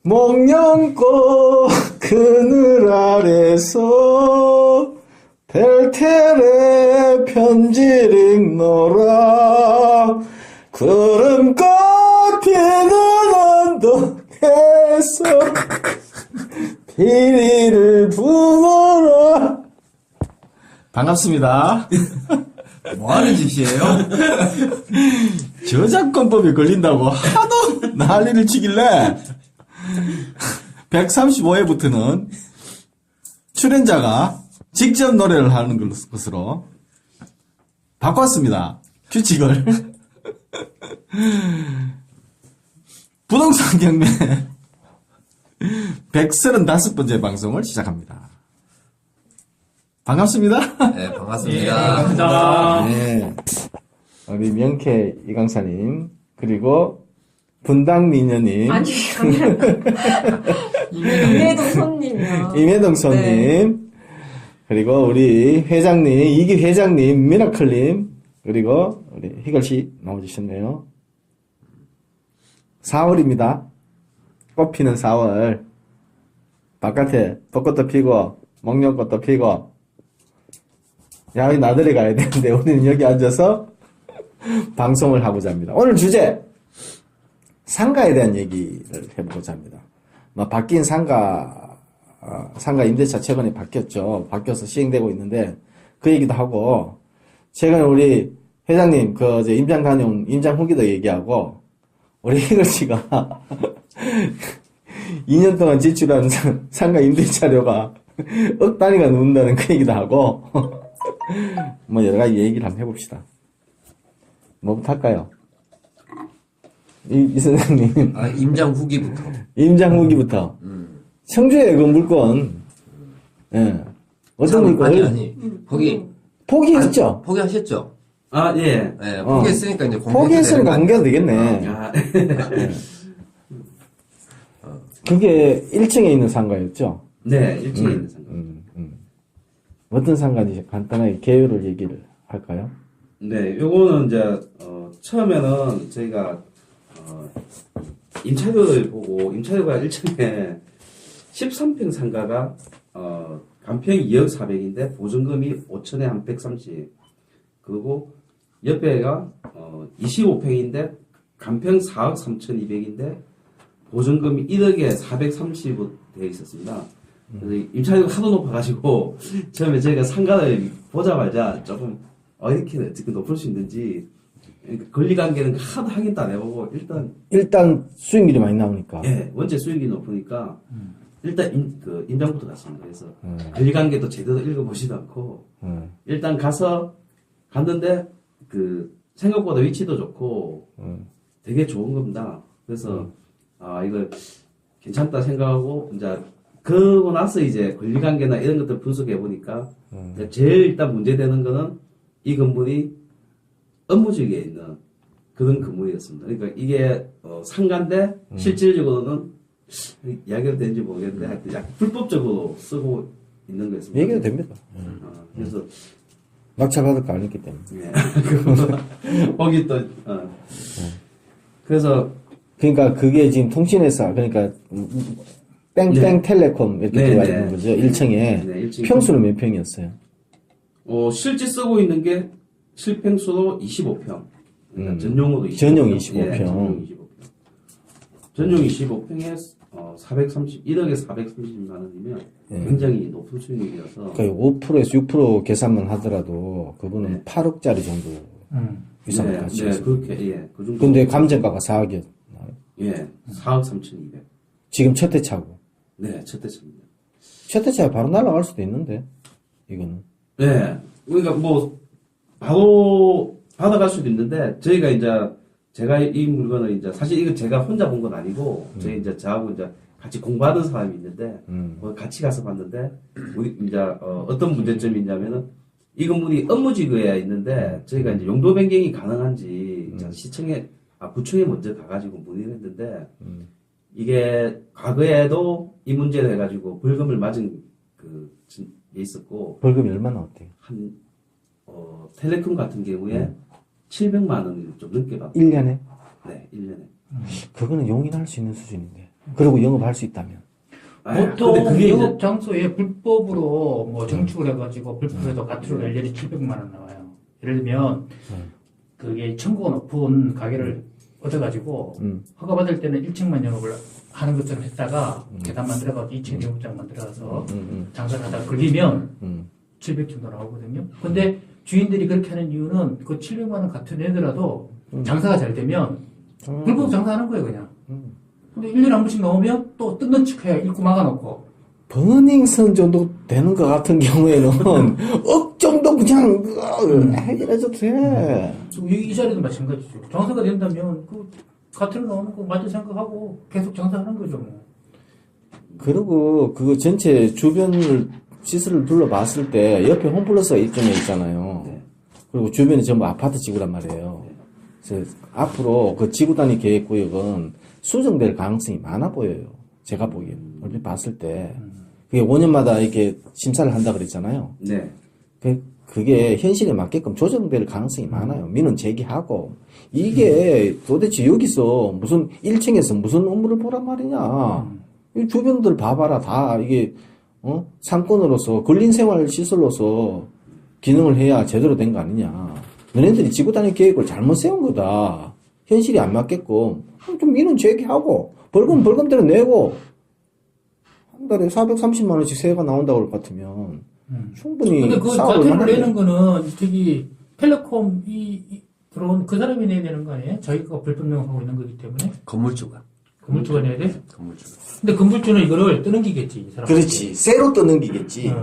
목련꽃 그늘 아래서 벨텔에 편지를 읽노라. 구름꽃 피는 언덕에서 피리를 부노라. 반갑습니다. 뭐하는 짓이에요? 저작권법에 걸린다고 하도 난리를 치길래 135회부터는 출연자가 직접 노래를 하는 것으로 바꿨습니다. 규칙을. 부동산 경매 135번째 방송을 시작합니다. 반갑습니다. 네, 반갑습니다. 네, 반갑습니다. 네. 우리 명쾌 이강사님, 그리고 분당 미녀님, 아니, 임혜동 손님이요. 임혜동 손님, 네. 그리고 우리 회장님, 이기 회장님, 미라클님, 그리고 우리 희걸씨 나와주셨네요. 4월입니다. 꽃피는 4월. 바깥에 벚꽃도 피고, 목련꽃도 피고, 야외 나들이 가야 되는데, 우리는 여기 앉아서 방송을 하고자 합니다. 오늘 주제! 상가에 대한 얘기를 해보고자 합니다. 바뀐 상가 임대차 최근에 바뀌었죠. 바뀌어서 시행되고 있는데, 그 얘기도 하고, 최근에 우리 회장님, 임장 다녀온 임장 후기도 얘기하고, 우리 희글씨가 2년 동안 지출한 상가 임대차료가 억 단위가 넘는다는 그 얘기도 하고, 여러 가지 얘기를 한번 해봅시다. 뭐부터 할까요? 이 선생님. 임장 후기부터. 임장 후기부터. 청주의 그 물건, 예. 어떤 물건? 아니. 거기. 포기했죠? 포기하셨죠? 아, 예. 네, 포기했으니까 이제 포기했으니까 공개도 되겠네. 아, 예. 그게 1층에 있는 상가였죠? 네, 1층에 있는 상가. 어떤 상가인지 간단하게 개요를 얘기를 할까요? 네, 요거는 이제, 처음에는 저희가, 임차료를 보고, 임차료가 1층에 13평 상가가, 간평 2억 4백인데, 보증금이 5천에 한 130. 그리고 옆에가, 25평인데, 간평 4억 3,200인데, 보증금이 1억에 430으로 되어 있었습니다. 그래서 임차료가 하도 높아가지고, 처음에 저희가 상가를 보자마자 조금, 이렇게 어떻게 높을 수 있는지, 권리관계는 하도 확인도 안 해보고, 일단 수익률이 많이 나오니까. 예, 원체 수익이 높으니까, 일단 임장부터 갔습니다. 그래서, 권리관계도 제대로 읽어보지도 않고, 일단 갔는데, 생각보다 위치도 좋고, 되게 좋은 겁니다. 그래서, 이걸 괜찮다 생각하고, 이제, 그러고 나서 이제 권리관계나 이런 것들 분석해보니까, 제일 일단 문제되는 거는 이 건물이 업무지역에 있는 그런 건물이었습니다. 그러니까 이게, 상가인데, 실질적으로는, 이야기가 되는지 모르겠는데, 하여튼 약간 불법적으로 쓰고 있는 거였습니다. 얘기도 됩니다. 그래서, 낙찰 받을 거 아니기 때문에. 예. 거기 또, 그래서, 그러니까 그게 지금 통신회사, 그러니까 땡땡 텔레콤 이렇게 들어가 있는 거죠. 1층에. 네, 1층. 평수는 몇 평이었어요? 실제 쓰고 있는 게 실평수로 25평. 그러니까 전용으로 25평. 전용 25평. 예, 전용 25평. 전용 25평에 1억에 430만 원이면 굉장히 높은 수익률이어서. 거의 5%에서 6% 계산만 하더라도 그거는 8억짜리 정도 이상을 가치. 네, 그렇게, 예. 그 정도. 근데 감정가가 4억이었나요? 예, 4억 3,200. 지금 첫 회차고. 네, 첫 대차입니다. 첫 회차가 바로 날아갈 수도 있는데, 이거는. 네. 그러니까 바로 받아갈 수도 있는데, 제가 이 물건을 사실 이거 제가 혼자 본 건 아니고, 저하고 같이 공부하는 사람이 있는데, 같이 가서 봤는데, 어떤 문제점이 있냐면은, 이 건물이 업무지구에 있는데, 저희가 용도 변경이 가능한지, 구청에 먼저 가가지고 문의를 했는데, 이게 과거에도 이 문제를 해가지고 벌금을 맞은 있었고, 벌금이 얼마나 어때요? 텔레콤 같은 경우에 700만 원을 좀 넘게 받고, 1년에? 네, 1년에. 그거는 용인할 수 있는 수준인데. 그리고 영업할 수 있다면. 보통 근데 그게 이제, 영업 장소에 불법으로 뭐 정축을 해가지고 불법에도 가출을 일년에 700만 원 나와요. 예를 들면 그게 층고가 높은 가게를 얻어가지고 허가받을 때는 1층만 영업을 하는 것처럼 했다가 계단 만들어가지고 2층 영업장 만들어가서 장사를 하다가 걸리면 700 정도 나오거든요. 근데 주인들이 그렇게 하는 이유는 그 700만 원 같은 내더라도 장사가 잘 되면 불법 장사하는 거예요, 그냥. 근데 1년에 한 번씩 나오면 또 뜯는 척해야 입구 막아놓고. 버닝썬 정도 되는 것 같은 경우에는 억 정도 그냥 해결해줘도 돼. 이 자리도 마찬가지죠. 장사가 된다면 그 가트로 나오는 거 맞아 생각하고 계속 장사하는 거죠. 뭐. 그리고 그거 전체 주변을 시설을 둘러봤을 때 옆에 홈플러스가 이쪽에 있잖아요. 네. 그리고 주변이 전부 아파트 지구란 말이에요. 그래서 앞으로 그 지구 단위 계획 구역은 수정될 가능성이 많아 보여요. 제가 보기에는. 얼핏 봤을 때. 그게 5년마다 이렇게 심사를 한다 그랬잖아요. 네. 그게 현실에 맞게끔 조정될 가능성이 많아요. 민원 제기하고. 이게 도대체 여기서 무슨 1층에서 무슨 업무를 보란 말이냐. 이 주변들 봐봐라. 다 이게, 상권으로서, 근린생활시설로서 기능을 해야 제대로 된 거 아니냐. 너네들이 지구 단위 계획을 잘못 세운 거다. 현실이 안 맞게끔 좀 민원 제기하고 벌금대로 내고 한 달에 430만 원씩 세가 나온다고 할 것 같으면 충분히 근데 그 싸울 가트를 만한데. 내는 거는 저기 텔레콤 들어온 그 사람이 내야 되는 거 아니에요? 자기가 불분명하고 있는 거기 때문에 건물주가. 건물주가 내야 돼? 건물주가. 근데 건물주는 이거를 뜨넘기겠지, 이 사람. 그렇지. 새로 떠넘기겠지.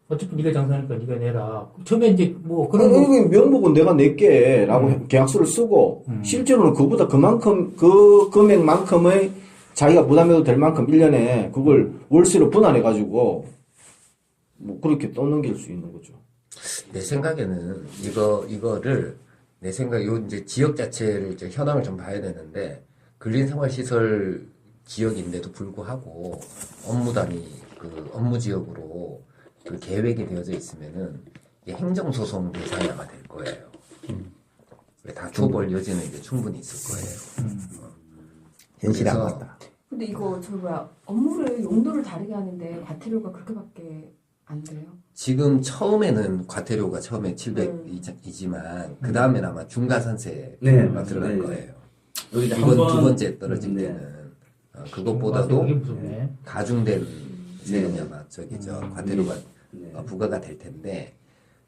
어차피 네가 장사하니까 네가 내라. 처음에 이제 뭐 그런 그런 거. 명목은 내가 낼게라고 계약서를 쓰고 실제로는 그보다 그만큼 그 금액만큼의 자기가 부담해도 될 만큼 1년에 그걸 월세로 분할해가지고 뭐 그렇게 떠넘길 수 있는 거죠. 내 생각에는 이거를 내 생각 요 이제 지역 자체를 이제 현황을 좀 봐야 되는데 근린생활시설 지역인데도 불구하고 업무 단위 그 업무 지역으로 그 계획이 되어져 있으면은 이게 행정소송 대상이 아마 될 거예요. 다 초벌 여지는 이제 충분히 있을 거예요. 현실이 안 그래서 맞다. 근데 이거 업무를 용도를 다르게 하는데 과태료가 그렇게밖에 안 돼요? 지금 처음에는 과태료가 처음에 700이지만 그 다음에는 아마 중과산세가 네, 들어갈 네. 거예요. 여기 이제 이건 한번 두 번째 떨어질 네. 때는 그것보다도 이게 무섭네. 가중된 세금이 네. 아마 과태료가 네. 부과가 될 텐데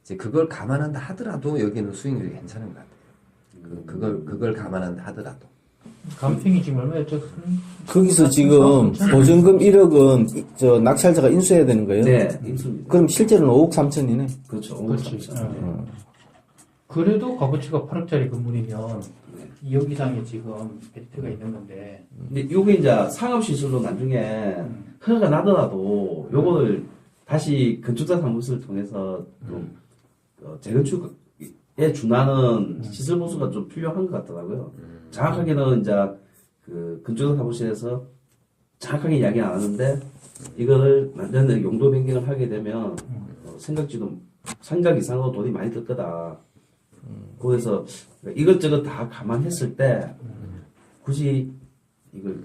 이제 그걸 감안한다 하더라도 여기는 수익률이 괜찮은 것 같아요. 그걸 감안한다 하더라도 감평이 지금 얼마였죠? 거기서 지금 보증금 1억은 저 낙찰자가 인수해야 되는 거예요? 네, 인수입니다. 그럼 실제로는 5억 3천이네. 그렇죠. 그렇지. 네. 그래도 값어치가 8억짜리 건물이면 2억 이상이 지금 메리트가 있는 건데. 근데 요게 이제 상업시설로 나중에 허가가 나더라도 요거를 다시 건축사 사무소를 통해서 좀 재건축에 준하는 시설 보수가 좀 필요한 것 같더라고요. 정확하게는 이제 그 건축사 사무실에서 정확하게 이야기 안 하는데 이거를 만드는 용도 변경을 하게 되면 생각 이상으로 돈이 많이 들 거다. 그래서 이것저것 다 감안했을 때 굳이 이걸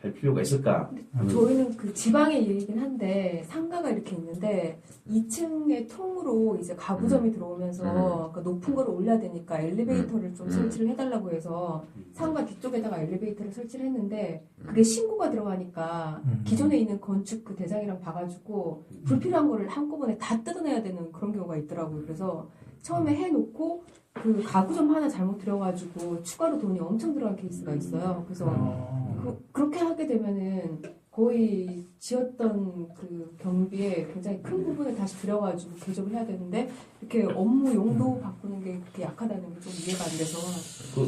할 필요가 있을까? 저희는 그 지방의 일이긴 한데 상가가 이렇게 있는데 2층에 통으로 이제 가구점이 들어오면서 그 높은 거를 올려야 되니까 엘리베이터를 좀 설치를 해달라고 해서 상가 뒤쪽에다가 엘리베이터를 설치를 했는데 그게 신고가 들어가니까 기존에 있는 건축 그 대장이랑 봐가지고 불필요한 거를 한꺼번에 다 뜯어내야 되는 그런 경우가 있더라고요. 그래서 처음에 해놓고 그 가구점 하나 잘못 들여가지고 추가로 돈이 엄청 들어간 케이스가 있어요. 그래서 그렇게 하게 되면은 거의 지었던 그 경비에 굉장히 큰 부분을 다시 들여가지고 개조를 해야 되는데 이렇게 업무 용도 바꾸는 게 그렇게 약하다는 게 좀 이해가 안 돼서.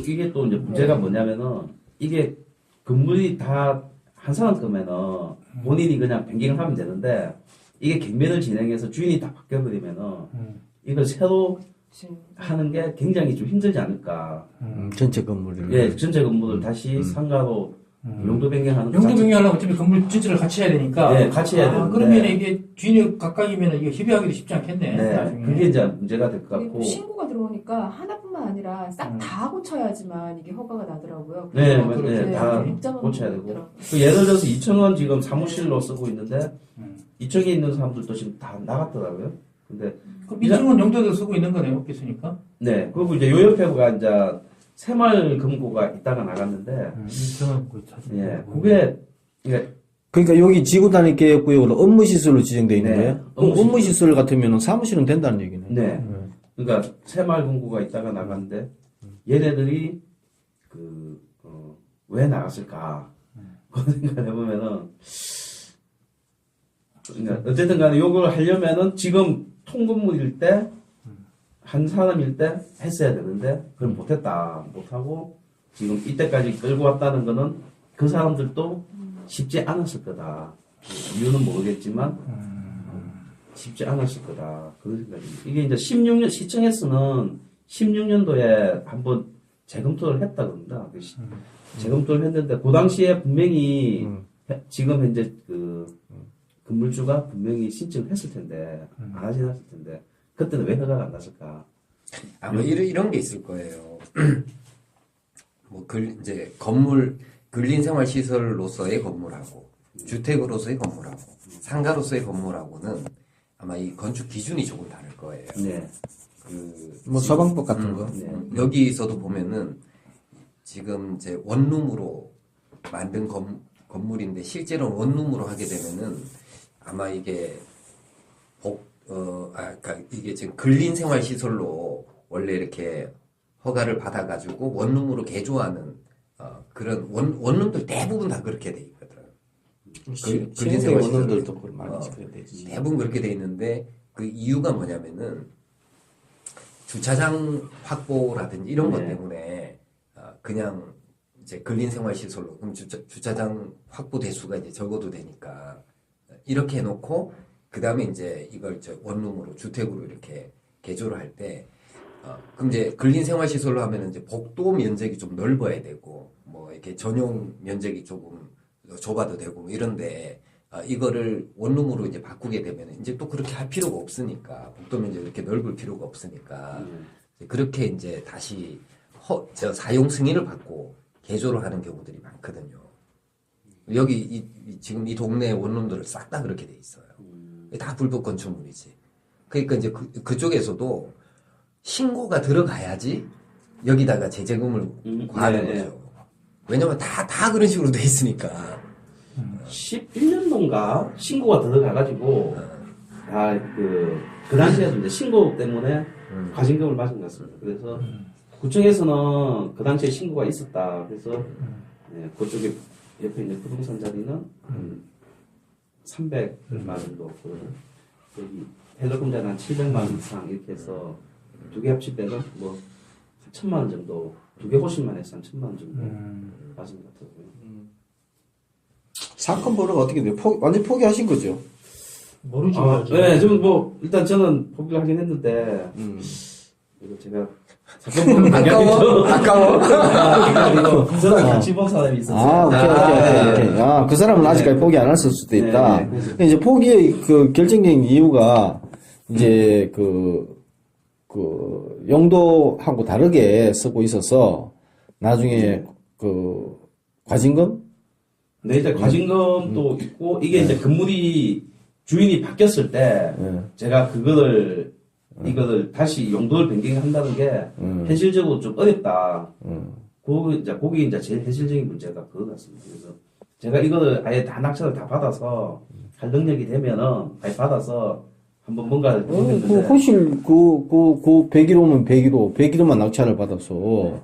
이게 또 이제 문제가 뭐냐면은 이게 건물이 다 한 사람 거면은 본인이 그냥 변경을 하면 되는데 이게 경매를 진행해서 주인이 다 바뀌어버리면은 이걸 새로 하는 게 굉장히 좀 힘들지 않을까. 전체 건물을. 예, 전체 건물을 다시 상가로 용도 변경하는 것 용도 자체- 변경하려면 어차피 건물 전체를 같이 해야 되니까. 네, 같이 해야 되는데. 그러면 이게 주인이 각각이면 이게 협의하기도 쉽지 않겠네. 네, 나중에. 그게 이제 문제가 될 것 그리고 같고. 신고가 들어오니까 하나뿐만 아니라 싹 다 고쳐야지만 이게 허가가 나더라고요. 네, 그래서 네, 다 복잡한 고쳐야 부분이 되고. 있더라고요. 그 예를 들어서 2층은 지금 사무실로 쓰고 있는데 음. 2층에 있는 사람들도 지금 다 나갔더라고요. 근데 그럼 2층은 용도대로 쓰고 있는 거네요, 없겠으니까. 네, 그리고 이제 요 옆에가 이제 새마을 금고가 있다가 나갔는데 2층은 그 예, 그게 이게 그러니까 여기 지구단위 계획구역으로 업무시설로 지정되어 있는 네, 거예요? 그럼 업무시설. 업무시설 같으면 사무실은 된다는 얘기네. 네. 그러니까 새마을 금고가 있다가 나갔는데 얘네들이 왜 나갔을까? 그런 생각을 해보면은 그러니까 어쨌든 간에 요걸 하려면은 지금 통근무일 때 한 사람일 때 했어야 되는데 그걸 못했다. 못하고 지금 이때까지 끌고 왔다는 거는 그 사람들도 쉽지 않았을 거다. 이유는 모르겠지만 쉽지 않았을 거다. 그런 생각입니다. 이게 이제 16년, 시청에서는 16년도에 한번 재검토를 했다 그럽니다. 재검토를 했는데, 그 당시에 분명히, 지금 현재 건물주가 분명히 신청을 했을 텐데, 안 하진 않았을 텐데, 그때는 왜 허가가 안 났을까? 아마 이런 게 있을 거예요. 이제 근린생활시설로서의 건물하고, 주택으로서의 건물하고, 상가로서의 건물하고는 아마 이 건축 기준이 조금 다를 거예요. 네. 뭐 서방법 같은 거. 네. 여기서도 보면은 지금 이제 원룸으로 만든 건물인데 실제로 원룸으로 하게 되면은 아마 이게 그러니까 이게 지금 근린생활시설로 원래 이렇게 허가를 받아가지고 원룸으로 개조하는 그런 원룸들 대부분 다 그렇게 돼 있거든. 시행대 원룸들도 그걸 많이 그래 되지. 대부분 그렇게 돼 있는데 그 이유가 뭐냐면은 주차장 확보라든지 이런 것 네. 때문에 그냥 이제 근린생활시설로 그럼 주차장 확보 대수가 이제 적어도 되니까 이렇게 해놓고 그 다음에 이제 이걸 원룸으로 주택으로 이렇게 개조를 할 때 그럼 이제 근린생활시설로 하면은 이제 복도 면적이 좀 넓어야 되고 뭐 이렇게 전용 면적이 조금 좁아도 되고 뭐 이런데 이거를 원룸으로 이제 바꾸게 되면 이제 또 그렇게 할 필요가 없으니까 복도 면적이 이렇게 넓을 필요가 없으니까 그렇게 이제 다시 사용 승인을 받고 개조를 하는 경우들이 많거든요. 여기 지금 이 동네 원룸들을 싹 다 그렇게 돼 있어요. 다 불법 건축물이지. 그러니까 이제 그쪽에서도 신고가 들어가야지 여기다가 재제금을 구하는 네, 거죠. 왜냐면 다 그런 식으로 돼 있으니까. 11년도인가 신고가 들어가가지고 그 당시에도 이제 신고 때문에 과징금을 맞은 것 같습니다. 그래서 구청에서는 그 당시에 신고가 있었다. 그래서 네, 그쪽에 옆에 있는 부동산 자리는 300만 원 정도 없고 여기 헬로금 자리는 한 700만 원 이상 이렇게 해서 두 개 합칠 때는 뭐 1,000만 원 정도 두 개 호실만 해서 한 1,000만 원 정도 맞은 것 같더라고요. 사건 번호가 어떻게 돼요? 완전 포기하신 거죠? 모르지. 네, 좀 뭐 일단 저는 포기를 하긴 했는데 이거 제가 사건 아까워. 저랑 같이 본 사람이 있었어요. 오케이. 그 사람은 아직까지 포기 안 했을 수도 있다. 네. 근데 이제 포기의 그 결정적인 이유가 이제 그 용도하고 다르게 쓰고 있어서 나중에 그 과징금? 네, 일단 과징금도 있고 이게 이제 건물이 주인이 바뀌었을 때 제가 이거를 다시 용도를 변경한다는 게 현실적으로 좀 어렵다. 그게 이제 제일 현실적인 문제가 그거 같습니다. 그래서 제가 이거를 아예 다 낙찰을 다 받아서 할 능력이 되면은 아예 받아서 한번 뭔가를 호실 101호면 101호만 낙찰을 받아서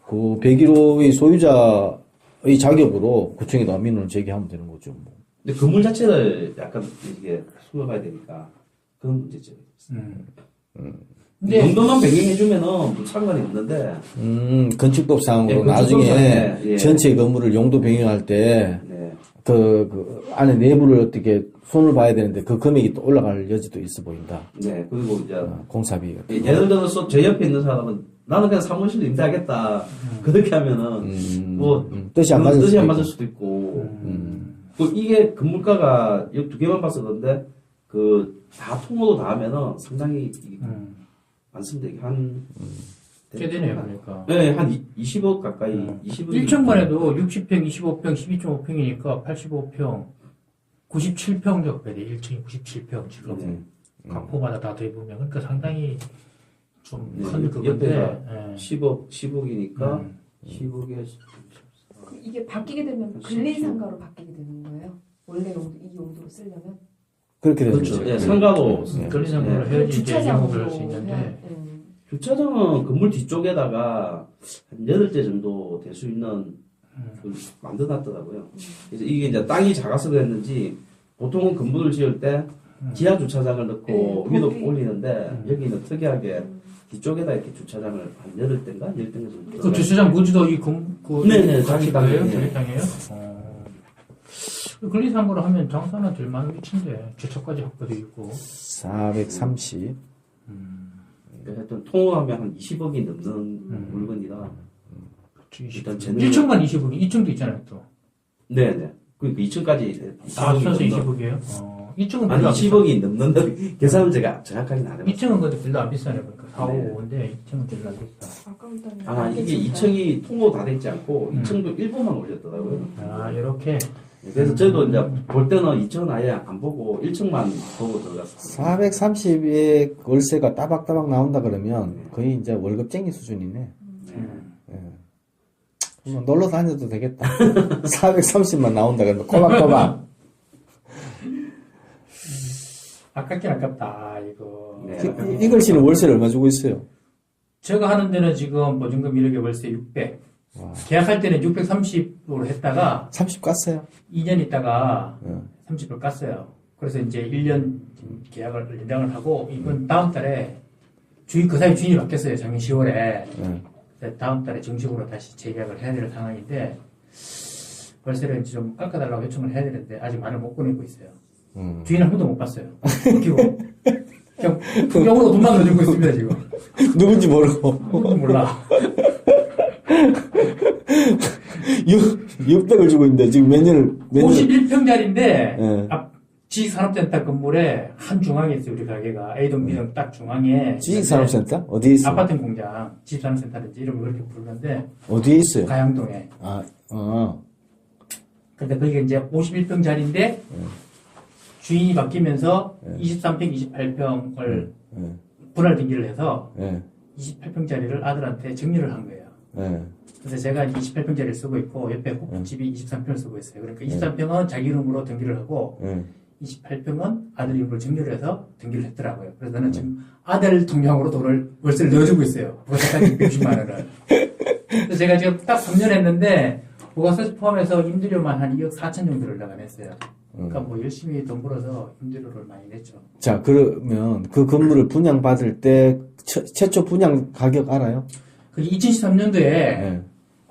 그 101호의 소유자의 자격으로 구청에다 민원을 제기하면 되는 거죠. 뭐. 근데 건물 자체를 약간 이게 숨어봐야 되니까 그런 문제죠. 근데 용도만 변경해주면은 뭐 상관이 없는데. 건축법상으로 예, 나중에 건축법상에, 예. 전체 건물을 용도 변경할 때, 네. 그 안에 내부를 어떻게 손을 봐야 되는데 그 금액이 또 올라갈 여지도 있어 보인다. 네. 그리고 이제 공사비 같은 거. 예를 들어서 제 옆에 있는 사람은 나는 그냥 사무실로 임대하겠다. 그렇게 하면은, 뭐, 뜻이 안 맞을 뜻이 수도 안 있고. 맞을 수도 있고. 그 이게 건물가가 여기 두 개만 봐서 그런데, 다 통으로 다 하면은 상당히 많습니다. 이게 꽤 되네요, 그러니까. 네, 한 20억 가까이, 20억. 1층만 해도 60평, 25평, 12.5평이니까 85평, 97평 정도 돼요. 1층이 97평 지금. 각 호마다 다 더해보면. 그러니까 상당히 좀 큰 그건데. 옆에가 예. 10억이니까, 10억에, 이게 바뀌게 되면 근린상가로 바뀌게 되는 거예요? 원래 이 용도로 쓰려면? 그렇게 되죠. 그렇죠. 네, 상가로. 근린상가로 해야지 이제 영업을 할 수 있는데. 주차장은 건물 뒤쪽에다가 한 8대 정도 될 수 있는 걸 만들어놨더라고요. 그래서 이게 이제 땅이 작아서 그랬는지 보통은 건물을 지을 때 지하 주차장을 넣고 위로 올리는데 여기는 특이하게 뒤쪽에다 이렇게 주차장을 한 8대인가 10대인가 정도. 그 주차장 부지도 네네, 자기 자기 땅이에요? 땅이에요. 자기 땅이에요? 근린상가로 하면 장사는 될 만한 위치인데, 주차까지 확보돼 있고. 430. 하여튼 통화하면 한 20억이 넘는 물건이라. 일단 1층만 20억이, 2층도 있잖아요, 또. 네네. 그러니까 2층까지 다 합쳐서 20억이에요? 2층은 아니 별로 안 20억이 넘는 계산은 제가 정확하게 안 해봤어요. 2층은 근데 별로 안 비싸네, 그러니까. 4, 네. 5인데, 2층은 별로 안 비싸. 아 이게 2층이 통로 다 돼 있지 않고 2층도 일부만 올렸더라고요. 아, 이렇게. 그래서 저도 이제 볼 때는 2층은 아예 안 보고 1층만 보고 들어갔어요. 430에 월세가 따박따박 나온다 그러면 거의 이제 월급쟁이 수준이네. 뭐 놀러 다녀도 되겠다. 430만 나온다 그러면 꼬박꼬박. 아깝긴 아깝다, 이거. 네. 이걸 씨는 월세를 얼마 주고 있어요? 제가 하는 데는 지금 보증금 1억에 월세 600. 계약할 때는 630으로 했다가 30 깠어요? 2년 있다가 30을 깠어요. 그래서 이제 1년 계약을 연장을 하고 이번 다음 달에 그 사이 주인이 바뀌었어요. 작년 10월에. 다음 달에 정식으로 다시 재계약을 해야 될 상황인데 월세를 좀 깎아달라고 요청을 해야 되는데 아직 말을 못 꺼내고 있어요. 주인 한 번도 못 봤어요. 웃기고. 그냥 풍경으로 돈만 넣어주고 있습니다, 지금. 누군지 모르고. 누군지 몰라. 600을 주고 있는데 지금 몇 년. 51평짜리인데 앞 지식산업센터 건물에 한 중앙에 있어요, 우리 가게가. A동, B동 딱 중앙에. 지식산업센터? 어디에 있어요? 아파트 공장, 지식산업센터인지 이름을 그렇게 부르는데 어디에 있어요? 가양동에. 근데 거기가 이제 51평짜리인데 주인이 바뀌면서 23평, 28평을 분할 등기를 해서 28평짜리를 아들한테 정리를 한 거예요. 그래서 제가 28평짜리를 쓰고 있고 옆에 호프집이 23평을 쓰고 있어요. 그러니까 23평은 자기 이름으로 등기를 하고 28평은 아들 이름으로 정리를 해서 등기를 했더라고요. 그래서 나는 지금 아들 통장으로 돈을 월세를 넣어주고 있어요. 부가세까지 660만 원을. 그래서 제가 지금 딱 3년 했는데 부가세 포함해서 임대료만 한 2억 4천 정도를 나가냈어요. 그러니까 뭐 열심히 돈 벌어서 임대료를 많이 냈죠. 자, 그러면 그 건물을 분양받을 때 최초 분양 가격 알아요? 그 2013년도에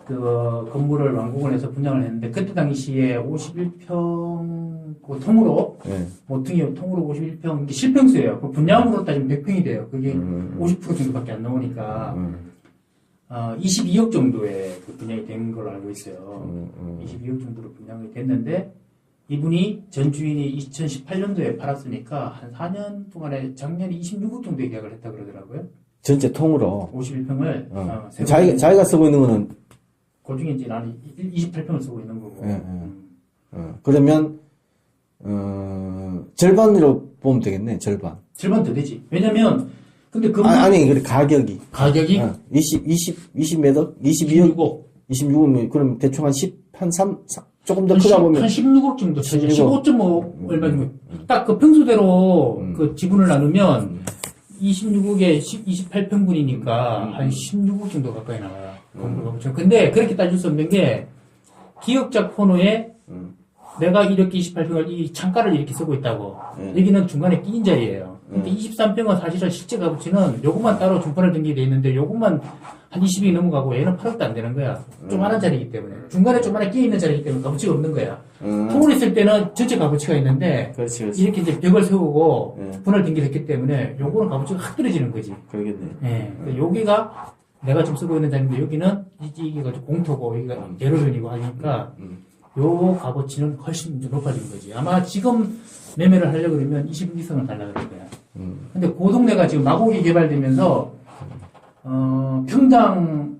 그 건물을 완공을 해서 분양을 했는데 그때 당시에 51평 그 통으로 모퉁이 통으로 51평 이게 실평수예요. 그 분양으로 따지면 100평이 돼요. 그게 50% 정도밖에 안 나오니까 22억 정도의 그 분양이 된 걸로 알고 있어요. 22억 정도로 분양이 됐는데 이분이 전 주인이 2018년도에 팔았으니까 한 4년 동안에 작년에 26억 정도의 계약을 했다 그러더라고요. 전체 통으로. 51평을 자기가 쓰고 있는 거는 그 중에 이제 나는 28평을 쓰고 있는 거고. 그러면 절반으로 보면 되겠네. 절반. 절반 더 되지. 왜냐면 근데 그 아니 그래 가격이 20 몇 억? 22억? 26억 그럼 대충 한 3 조금 더 크다 보면 한 16억 정도 차지. 15.5 얼마 정도. 딱 그 평수대로 그 지분을 나누면 26억에 28평분이니까 한 16억 정도 가까이 나와요. 근데 그렇게 따질 수 없는 게 기역자 코너에 내가 이렇게 28평을 이 창가를 이렇게 쓰고 있다고. 여기는 중간에 끼인 자리예요. 근데 23평은 사실은 실제 값어치는 요것만 따로 중간에 등기돼 있는데 요것만 한 20이 넘어가고 얘는 8억도 안 되는 거야. 조그만한 자리이기 때문에. 중간에 조그만에 끼어 있는 자리이기 때문에 값어치가 없는 거야. 통으로 있을 때는 전체 값어치가 있는데 그렇지. 이렇게 이제 벽을 세우고 분할 등기를 했기 때문에 요거는 값어치가 확 떨어지는 거지. 그러겠네. 예. 여기가 내가 지금 쓰고 있는 자리인데 여기는 이게 공터고 여기가 예로변이고 하니까 요 값어치는 훨씬 이제 높아진 거지. 아마 지금 매매를 하려고 그러면 20억 이상을 달라 그럴 거야. 근데 그 동네가 지금 마곡이 개발되면서 평당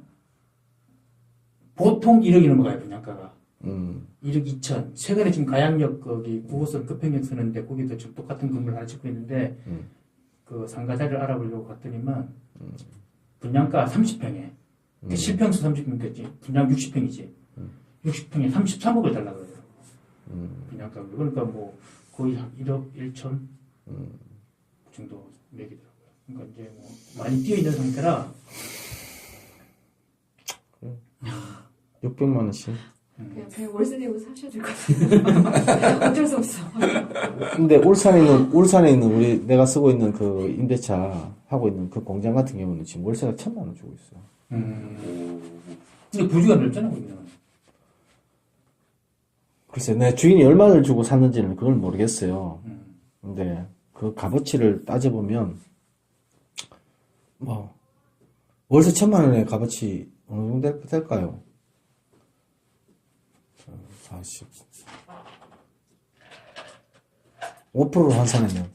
보통 1억이 넘어가요, 분양가가. 1억 2천. 최근에 지금 가양역 거기 9호선 급행역 쓰는데 거기도 지금 똑같은 건물 하나 짓고 있는데 그 상가 자리를 알아보려고 갔더니만 분양가 30평에 실평수 30평이겠지. 분양 60평이지. 60평에 33억을 달라고 그래요. 분양가. 그러니까 뭐 거의 한 1억 1천 정도 매기더라고요. 그러니까 이제 뭐 많이 뛰어 있는 상태라 600만 원씩. 그냥 배 월세 내고 사셔야 될 것 같아요. 어쩔 수 없어. 근데 울산에 있는 우리 내가 쓰고 있는 그 임대차 하고 있는 그 공장 같은 경우는 지금 월세가 1,000만 원 주고 있어요. 근데 부지가 넓잖아, 거기는. 글쎄, 내 주인이 얼마를 주고 샀는지는 그걸 모르겠어요. 근데 그 값어치를 따져보면 뭐 월세 1,000만 원의 값어치 어느 정도 될까요? 40 5%로 환산하면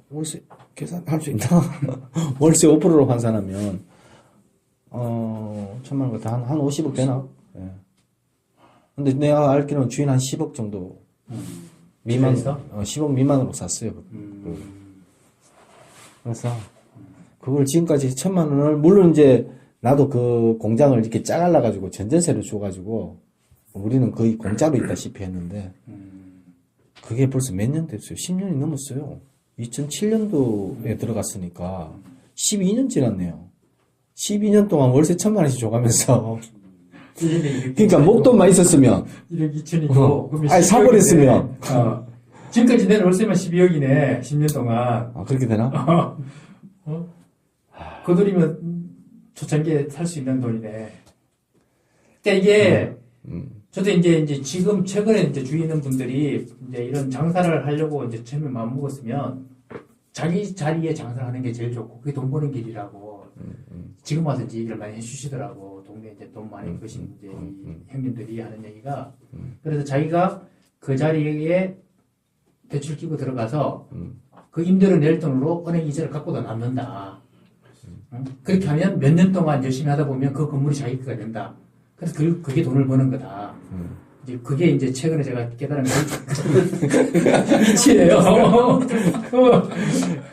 월세 계산할 수 있나? 월세 5%로 환산하면 1,000만 원 같아. 한 50억 되나? 예. 근데 내가 알기로는 주인 한 10억 정도 미만, 주인에서? 10억 미만으로 샀어요. 그래서 그걸 지금까지 1,000만 원을 물론 이제 나도 그 공장을 이렇게 짜갈라가지고 전전세를 줘가지고 우리는 거의 공짜로 있다시피 했는데 그게 벌써 몇 년 됐어요? 10년이 넘었어요. 2007년도에 들어갔으니까 12년 지났네요. 12년 동안 월세 1,000만 원씩 줘가면서 그러니까 목돈만 있었으면 1억 2천이고 아니 사버렸으면 지금까지 내 월세만 12억이네 10년 동안. 그렇게 되나? 그 돈이면 초창기에 살 수 있는 돈이네. 그러니까 이게 저도 이제 지금 최근에 이제 주위 있는 분들이 이제 이런 장사를 하려고 이제 처음에 마음 먹었으면 자기 자리에 장사를 하는 게 제일 좋고 그게 돈 버는 길이라고 지금 와서 이제 얘기를 많이 해주시더라고. 동네 이제 돈 많이 버신 이제 이 형님들이 하는 얘기가 그래서 자기가 그 자리에 대출 끼고 들어가서 그 임대료 낼 돈으로 은행 이자를 갖고도 남는다. 그렇게 하면 몇 년 동안 열심히 하다 보면 그 건물이 자기 거가 된다. 그래서 그게 돈을 버는 거다. 이제 그게 이제 최근에 제가 깨달은 이치예요.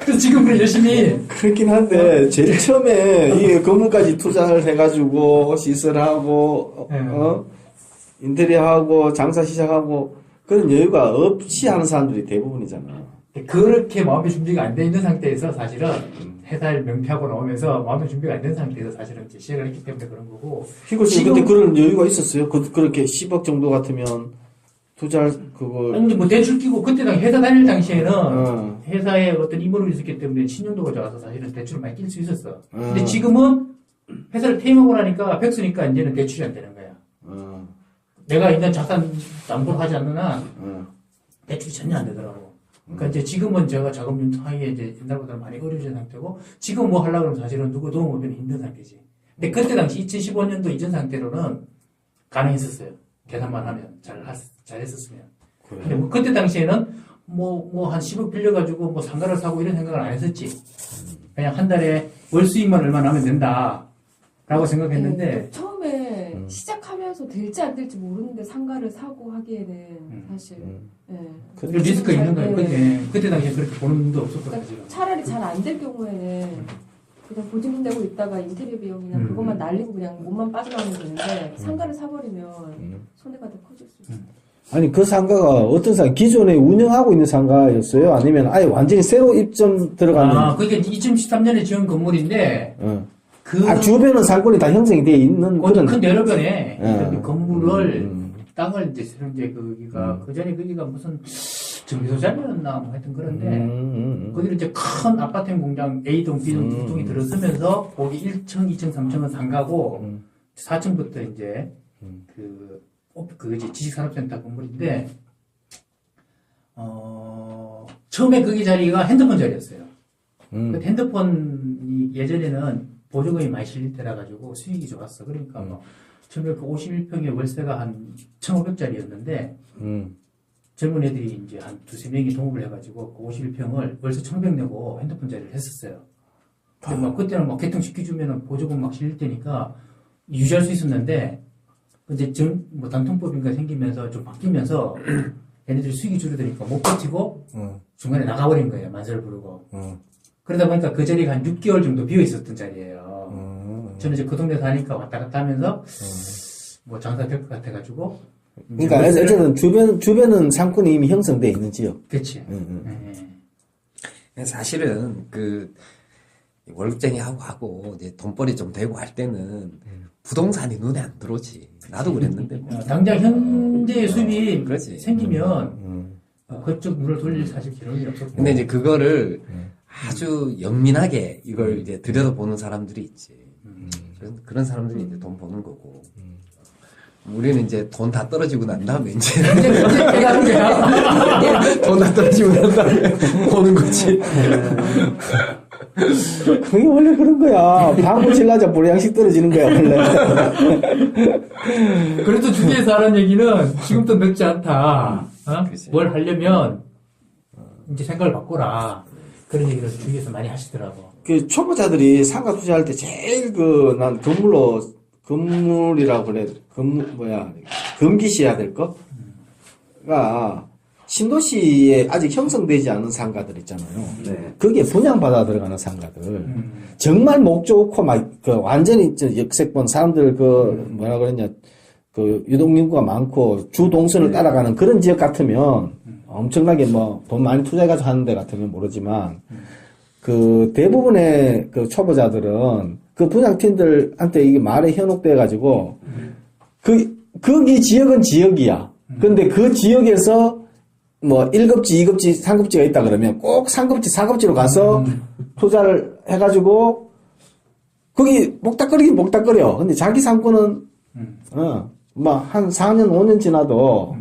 그래서 지금 그래 열심히 그렇긴 한데 제일 처음에 이 건물까지 투자를 해가지고 시설하고 인테리어하고 장사 시작하고 그런 여유가 없이 하는 사람들이 대부분이잖아. 그렇게 마음의 준비가 안 돼 있는 상태에서 사실은 회사를 명퇴하고 나오면서 마음의 준비가 안 된 상태에서 사실은 이제 시작을 했기 때문에 그런 거고. 희고 씨 그때 그런 여유가 있었어요? 그렇게 10억 정도 같으면 투자할 그걸 아니 뭐 대출 끼고 그때 당 회사 다닐 당시에는 회사에 어떤 임무를 있었기 때문에 신용도가 좋아서 사실은 대출을 많이 낄 수 있었어. 근데 지금은 회사를 퇴임하고 나니까 백수니까 이제는 대출이 안 되는 거야. 내가 있는 자산 담보를 하지 않는 한 대출이 전혀 안 되더라고. 그러니까 이제 지금은 제가 자금 상황이 이제 옛날보다 많이 어려워진 상태고 지금 뭐 하려고 하면 사실은 누구 도움 없이는 힘든 상태지. 근데 그때 당시 2015년도 이전 상태로는 가능했었어요. 계산만 하면 잘했었으면. 근데 뭐 그때 당시에는 뭐 한 10억 빌려가지고 뭐 상가를 사고 이런 생각을 안 했었지. 그냥 한 달에 월 수익만 얼마 나면 된다라고 생각했는데 네, 처음에 시작하면서 될지 안 될지 모르는데 상가를 사고 하기에는 사실 그 리스크가 있는 거예요. 그때 당시에 그렇게 보는 눈도 없었거든요. 그러니까 차라리 잘 안 될 경우에는 그냥 보증금 내고 있다가 인테리어 비용이나 그것만 날리고 그냥 몸만 빠져나오면 되는데 상가를 사버리면 손해가 더 커질 수 있어요. 아니 그 상가가 어떤 상가 기존에 운영하고 있는 상가였어요? 아니면 아예 완전히 새로 입점 들어가는? 그게 2013년에 지은 건물인데 주변은 상권이 다 형성이 돼 있는 그런 큰 여러변에 예. 건물을 땅을 이제 새로 이제 거기가 그 전에 거기가 무슨 정비소장이었나 뭐 하여튼 그런데 거기를 이제 큰 아파트 공장 A동, B동 두 동이 들어서면서 거기 1층, 2층, 3층은 상가고 4층부터 이제 그 이제 지식산업센터 건물인데 처음에 거기 자리가 핸드폰 자리였어요. 그 핸드폰이 예전에는 보조금이 많이 실릴 때라 가지고 수익이 좋았어. 그러니까 뭐 1951평에 월세가 한 1,500짜리였는데 젊은 애들이 이제 한 두세 명이 동업을 해가지고 그 51평을 월세 1,500 내고 핸드폰 자리를 했었어요. 근데 뭐 그때는 뭐 개통시켜주면은 보조금 막 실릴 때니까 유지할 수 있었는데 근데 뭐 단통법인가 생기면서 좀 바뀌면서 얘네들이 수익이 줄어드니까 못 버티고 중간에 나가버린 거예요. 만세를 부르고. 그러다 보니까 그 자리가 한 6개월 정도 비어 있었던 자리예요. 저는 이제 그 동네 사니까 왔다 갔다 하면서 뭐 장사 될 것 같아가지고. 그러니까 어쨌든 주변은 상권이 이미 형성돼 있는 지역. 그치. 사실은 그 월급쟁이 하고 이제 돈벌이 좀 되고 할 때는 부동산이 눈에 안 들어오지. 나도 그랬는데 뭐. 당장 현재 수입이 그렇지. 생기면 그쪽 눈을 돌릴 사실 기록이 없었고. 근데 이제 그거를 아주 영민하게 이걸 이제 들여다보는 사람들이 있지. 그런 사람들이 이제 돈 버는 거고. 우리는 이제 돈 다 떨어지고 난 다음에 이제 돈 다 떨어지고 난 다음에 보는 거지. 그게 원래 그런 거야. 방구 칠라자 보양식 떨어지는 거야, 원래. 그래도 주위에서 하는 얘기는 지금도 늦지 않다. 뭘 하려면 이제 생각을 바꿔라. 그런 얘기를 주위에서 많이 하시더라고. 그 초보자들이 상가 투자할 때 제일 난 건물이라고 그래. 금기시해야 될 거? 가 신도시에 아직 형성되지 않은 상가들 있잖아요. 네. 그게 분양받아 들어가는 상가들. 정말 목 좋고 완전히 역세권 사람들 뭐라 그랬냐. 유동인구가 많고 주 동선을 따라가는 그런 지역 같으면 엄청나게 돈 많이 투자해가지고 하는 데 같으면 모르지만 대부분의 초보자들은 분양팀들한테 이게 말에 현혹돼가지고 거기 지역은 지역이야. 근데 그 지역에서 1급지, 2급지, 3급지가 있다 그러면 꼭 3급지, 4급지로 가서 투자를 해가지고 거기 목닥거려. 근데 자기 상권은 한 4년, 5년 지나도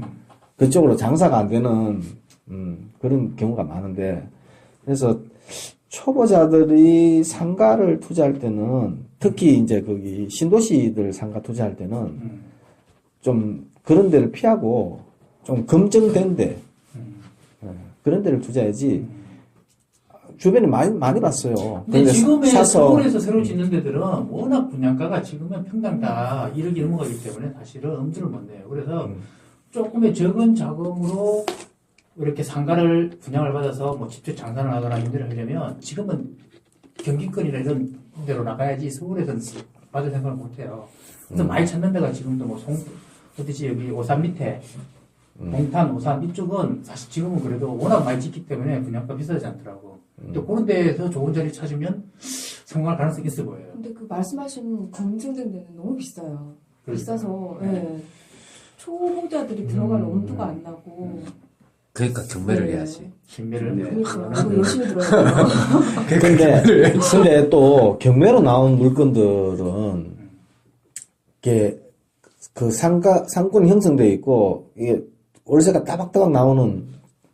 그쪽으로 장사가 안 되는 그런 경우가 많은데 그래서 초보자들이 상가를 투자할 때는 특히 이제 거기 신도시들 상가 투자할 때는 좀 그런 데를 피하고 좀 검증된 데 그런 데를 투자해야지 주변에 많이 봤어요. 근데 지금의 서울에서 새로 짓는 데들은 워낙 분양가가 지금은 평당 다 1억이 넘어가기 때문에 사실은 엄두를 못 내요. 그래서 조금의 적은 자금으로 이렇게 상가를 분양을 받아서 직접 장사를 하거나 임대를 하려면 지금은 경기권이나 이런 데로 나가야지 서울에서는 받을 생각을 못 해요. 그래서 많이 찾는 데가 지금도 어디지 여기 오산 밑에 동탄, 오산 이쪽은 사실 지금은 그래도 워낙 많이 짓기 때문에 분양가 비싸지 않더라고. 근데 그런 데에서 좋은 자리 찾으면 성공할 가능성이 있어 보여요. 근데 그 말씀하신 검증된 데는 너무 비싸요. 비싸서 초보자들이 들어갈 엄두가 안 나고. 그러니까 경매를 해야지. 경매를. 저도 열심히 들어요. 근데 또 경매로 나온 물건들은 이게 상권이 형성되어 있고 이게 월세가 따박따박 나오는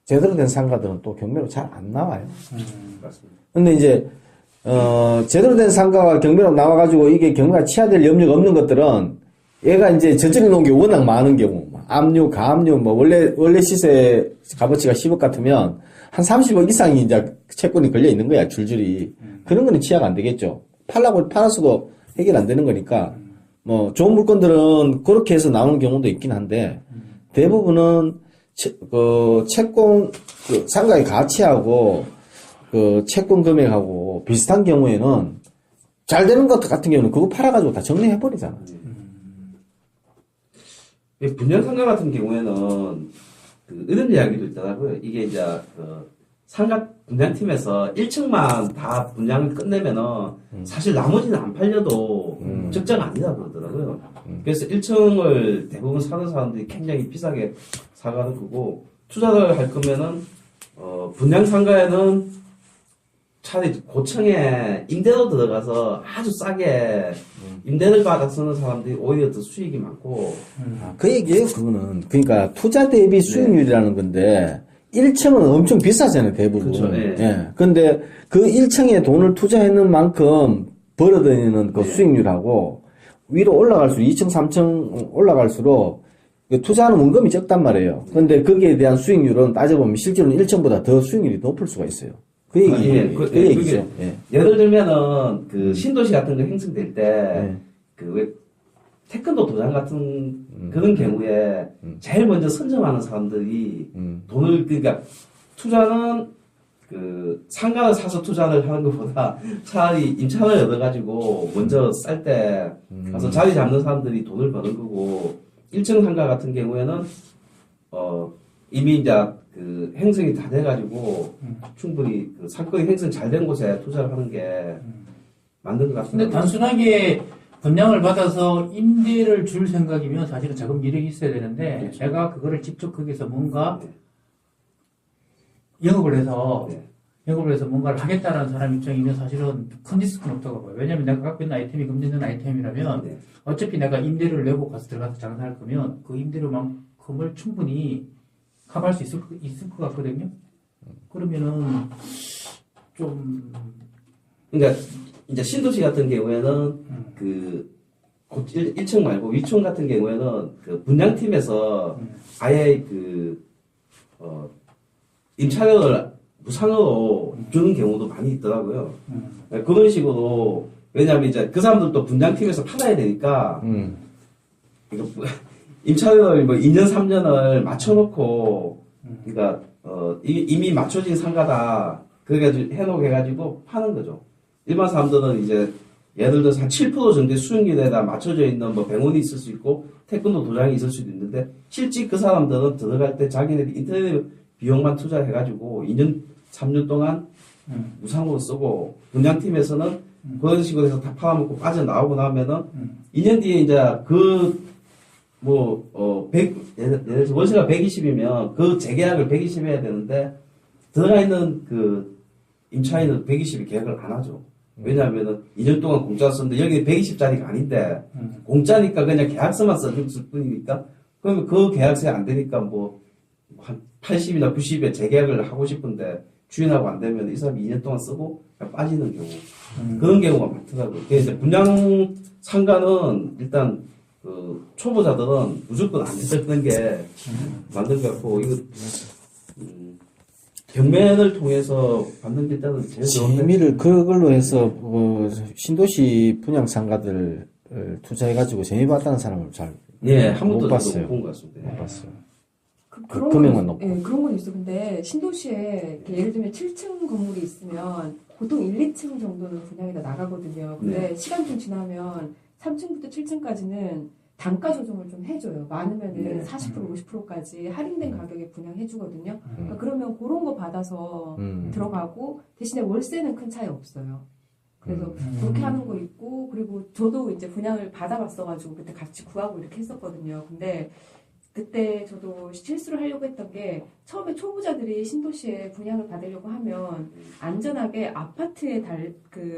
제대로 된 상가들은 또 경매로 잘 안 나와요. 맞습니다. 근데 이제 제대로 된 상가가 경매로 나와가지고 이게 경매가 취하될 염려가 없는 것들은 얘가 이제 저질러 놓은 게 워낙 많은 경우, 압류, 가압류, 원래 시세 값어치가 10억 같으면 한 30억 이상이 이제 채권이 걸려 있는 거야, 줄줄이. 그런 거는 취하가 안 되겠죠. 팔았어도 해결 안 되는 거니까, 좋은 물건들은 그렇게 해서 나오는 경우도 있긴 한데, 대부분은, 채권, 상가의 가치하고, 채권 금액하고 비슷한 경우에는, 잘 되는 것 같은 경우는 그거 팔아가지고 다 정리해버리잖아. 분양상가 같은 경우에는 이런 이야기도 있더라고요. 이게 이제 상가 분양팀에서 1층만 다 분양을 끝내면은 사실 나머지는 안 팔려도 적자가 아니다 그러더라고요. 그래서 1층을 대부분 사는 사람들이 굉장히 비싸게 사가는 거고 투자를 할 거면은 분양상가에는 차라리 고층에 임대로 들어가서 아주 싸게 임대를 받아 쓰는 사람들이 오히려 더 수익이 많고. 그 얘기예요, 그거는. 그러니까 투자 대비 수익률이라는 건데 1층은 엄청 비싸잖아요, 대부분. 그렇죠, 네. 예. 근데 그 1층에 돈을 투자했는 만큼 벌어들이는 그 네. 수익률하고 위로 올라갈수록 2층, 3층 올라갈수록 투자하는 원금이 적단 말이에요. 근데 거기에 대한 수익률은 따져보면 실제로는 1층보다 더 수익률이 높을 수가 있어요. 그 얘기, 예, 그 예, 얘기죠. 그게 예. 예를 들면은 그 신도시 같은 거 형성될 때 그 왜 태권도 도장 같은 그런 경우에 제일 먼저 선점하는 사람들이 돈을 그러니까 투자는 그 상가를 사서 투자를 하는 것보다 차라리 임차를 얻어가지고 먼저 쌀 때 가서 자리 잡는 사람들이 돈을 버는 거고 1층 상가 같은 경우에는 이미 이제 그 행성이 다 돼가지고 충분히 그 사건이 행성 잘 된 곳에 투자를 하는 게 맞는 것 같습니다. 근데 단순하게 분양을 받아서 임대를 줄 생각이면 사실은 자금 이력이 있어야 되는데 그렇죠. 내가 그거를 직접 거기서 뭔가 네. 영업을 해서 네. 뭔가를 하겠다는 사람 입장이면 사실은 큰 리스크는 없다고 봐요. 왜냐면 내가 갖고 있는 아이템이 금리 있는 아이템이라면 네. 어차피 내가 임대료를 내고 가서 들어가서 장사할 거면 그 임대료만큼을 충분히 커버할 수 있을 것 같거든요. 그러면은 좀 그러니까 이제 신도시 같은 경우에는 그 1층 말고 위층 같은 경우에는 그 분양팀에서 아예 그 임차료를 무상으로 주는 경우도 많이 있더라고요. 그런 식으로 왜냐하면 이제 그 사람들도 분양팀에서 팔아야 되니까 이거 임차료를 뭐 2년 3년을 맞춰놓고 그러니까 이미 맞춰진 상가다 그래가지고 해놓고 해가지고 파는 거죠. 일반 사람들은 이제 예를 들어서 한 7% 정도의 수익률에다 맞춰져 있는 뭐 병원이 있을 수 있고 태권도 도장이 있을 수도 있는데 실제 그 사람들은 들어갈 때 자기네들 인터넷 비용만 투자해가지고 2년 3년 동안 무상으로 쓰고 분양팀에서는 그런 식으로 해서 다 팔아먹고 빠져나오고 나면은 2년 뒤에 이제 예를 들어서 월세가 120이면 그 재계약을 120 해야 되는데 들어가 있는 그 임차인은 120이 계약을 안 하죠. 왜냐하면은 2년 동안 공짜 썼는데 여기 120짜리가 아닌데 공짜니까 그냥 계약서만 써줄 뿐이니까 그러면 그 계약서에 안 되니까 뭐 한 80이나 90에 재계약을 하고 싶은데 주인하고 안 되면 이 사람이 2년 동안 쓰고 그냥 빠지는 경우 그런 경우가 많더라고요. 그래서 이제 분양 상가는 일단 그 초보자들은 무조건 안 쓰는 게 맞는 것 같고 이거 경매를 통해서 받는 게 일단은 제일 좋은데 재미를 그걸로 해서 신도시 분양 상가들 투자해가지고 재미 봤다는 사람을 잘 한 못 번도 봤어요. 못 본 것 같습니다. 못 봤어요. 그런 금액만 건, 높고. 예, 그런 건 있어. 근데 신도시에 이렇게 예를 들면 7층 건물이 있으면 보통 1, 2층 정도는 분양이 다 나가거든요. 근데 시간 좀 지나면 3층부터 7층까지는 단가 조정을 좀 해줘요. 많으면은 40% 50%까지 할인된 가격에 분양해주거든요. 그러니까 그러면 그런 거 받아서 들어가고 대신에 월세는 큰 차이 없어요. 그래서 그렇게 하는 거 있고 그리고 저도 이제 분양을 받아봤어가지고 그때 같이 구하고 이렇게 했었거든요. 근데 그때 저도 실수를 하려고 했던 게 처음에 초보자들이 신도시에 분양을 받으려고 하면 안전하게 아파트에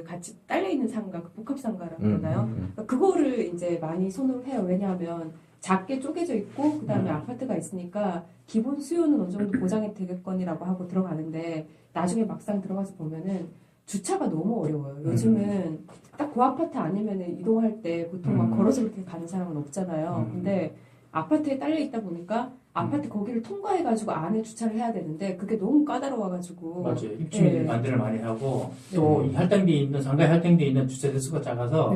같이 딸려있는 상가, 그 복합상가라고 그러나요? 그러니까 그거를 이제 많이 선호를 해요. 왜냐하면 작게 쪼개져 있고 그 다음에 아파트가 있으니까 기본 수요는 어느 정도 보장이 되겠거니라고 하고 들어가는데 나중에 막상 들어가서 보면은 주차가 너무 어려워요. 요즘은 딱 그 아파트 아니면은 이동할 때 보통 막 걸어서 그렇게 가는 사람은 없잖아요. 근데 아파트에 딸려 있다 보니까 아파트 거기를 통과해가지고 안에 주차를 해야 되는데 그게 너무 까다로워가지고 맞아요. 입주민들이 반대를 많이 하고 또 이 할당되어 있는 상가에 할당되어 있는 주차 대수가 작아서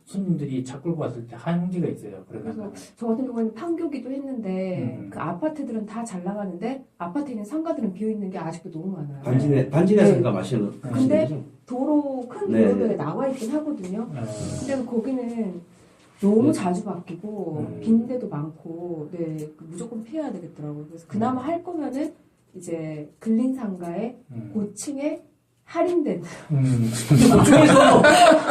손님들이 차 끌고 왔을 때 한계가 있어요. 그래서 저 같은 경우에는 판교기도 했는데 그 아파트들은 다 잘 나가는데 아파트에 있는 상가들은 비어 있는 게 아직도 너무 많아요. 단지 내 상가 마시는 근데 거죠? 큰 도로에 나와 있긴 하거든요. 근데 거기는 너무 자주 바뀌고 빈데도 많고 무조건 피해야 되겠더라고요. 그래서 그나마 할 거면은 이제 근린 상가에 고층에 할인된. 고층에서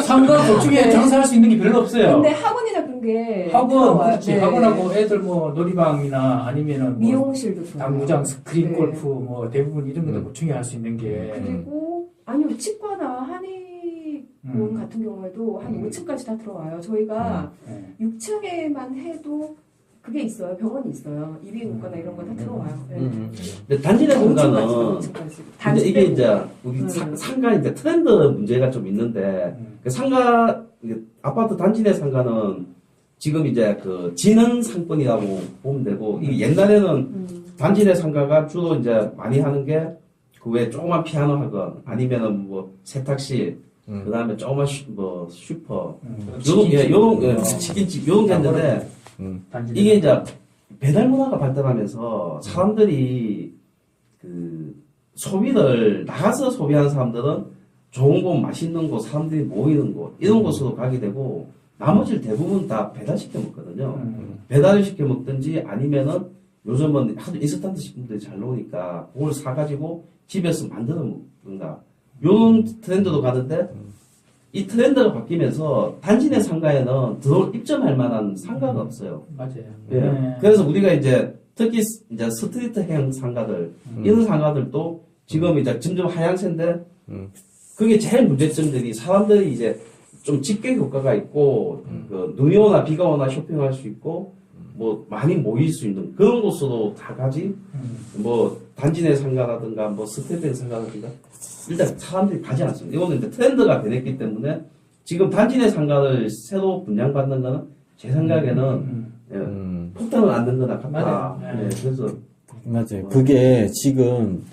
상가 고층에 장사할 수 있는 게 별로 없어요. 근데 학원이나 그런 게 학원 그렇지. 학원하고 애들 뭐 놀이방이나 아니면은 미용실도 좋아요. 당구장, 스크린 골프 뭐 대부분 이런 것도 고층에 할 수 있는 게. 그리고 아니면 치과나 한의원 같은 경우에도 한 5층까지 다 들어와요. 저희가 6층에만 해도 그게 있어요. 병원이 있어요. 이비인후과나 이런 거 다 들어와요. 네. 근데 단지 내 상가는 층까지. 근데 이게 이제 우리 음. 상가 이제 트렌드 문제가 좀 있는데 그 상가 이게 아파트 단지 내 상가는 지금 이제 그 지능 상권이라고 보면 되고 이게 옛날에는 단지 내 상가가 주로 이제 많이 하는 게 그 외에 조그만 피아노 학원 아니면은 뭐 세탁실 그다음에 조그만 뭐 슈퍼 요런 치킨집 요런 게 있는데 이게 이제 배달 문화가 발달하면서 사람들이 그 소비를 나가서 소비하는 사람들은 좋은 곳, 맛있는 곳, 사람들이 모이는 곳 이런 곳으로 가게 되고 나머지를 대부분 다 배달시켜 먹거든요. 배달을 시켜 먹든지 아니면은 요즘은 하도 인스턴트 식품들이 잘 나오니까 그걸 사가지고 집에서 만들어 먹는다. 요런 트렌드도 가는데 이 트렌드가 바뀌면서 단지 내 상가에는 입점할 만한 상가가 없어요. 맞아요. 예. 네. 그래서 우리가 이제 특히 이제 스트리트형 상가들 이런 상가들도 지금 이제 점점 하향세인데 그게 제일 문제점들이 사람들이 이제 좀 집계 효과가 있고 그 눈이 오나 비가 오나 쇼핑할 수 있고 뭐 많이 모일 수 있는 그런 곳으로 다 가지 뭐 단지 내 상가라든가 뭐 스트리트형 상가라든가 일단 사람들이 가지 않습니다. 이거는 이제 트렌드가 변했기 때문에 지금 단지 내 상가를 새로 분양받는 거는 제 생각에는 예, 폭탄을 안 든 거나 같다. 맞아요. 예, 그래서 맞아요. 그게 지금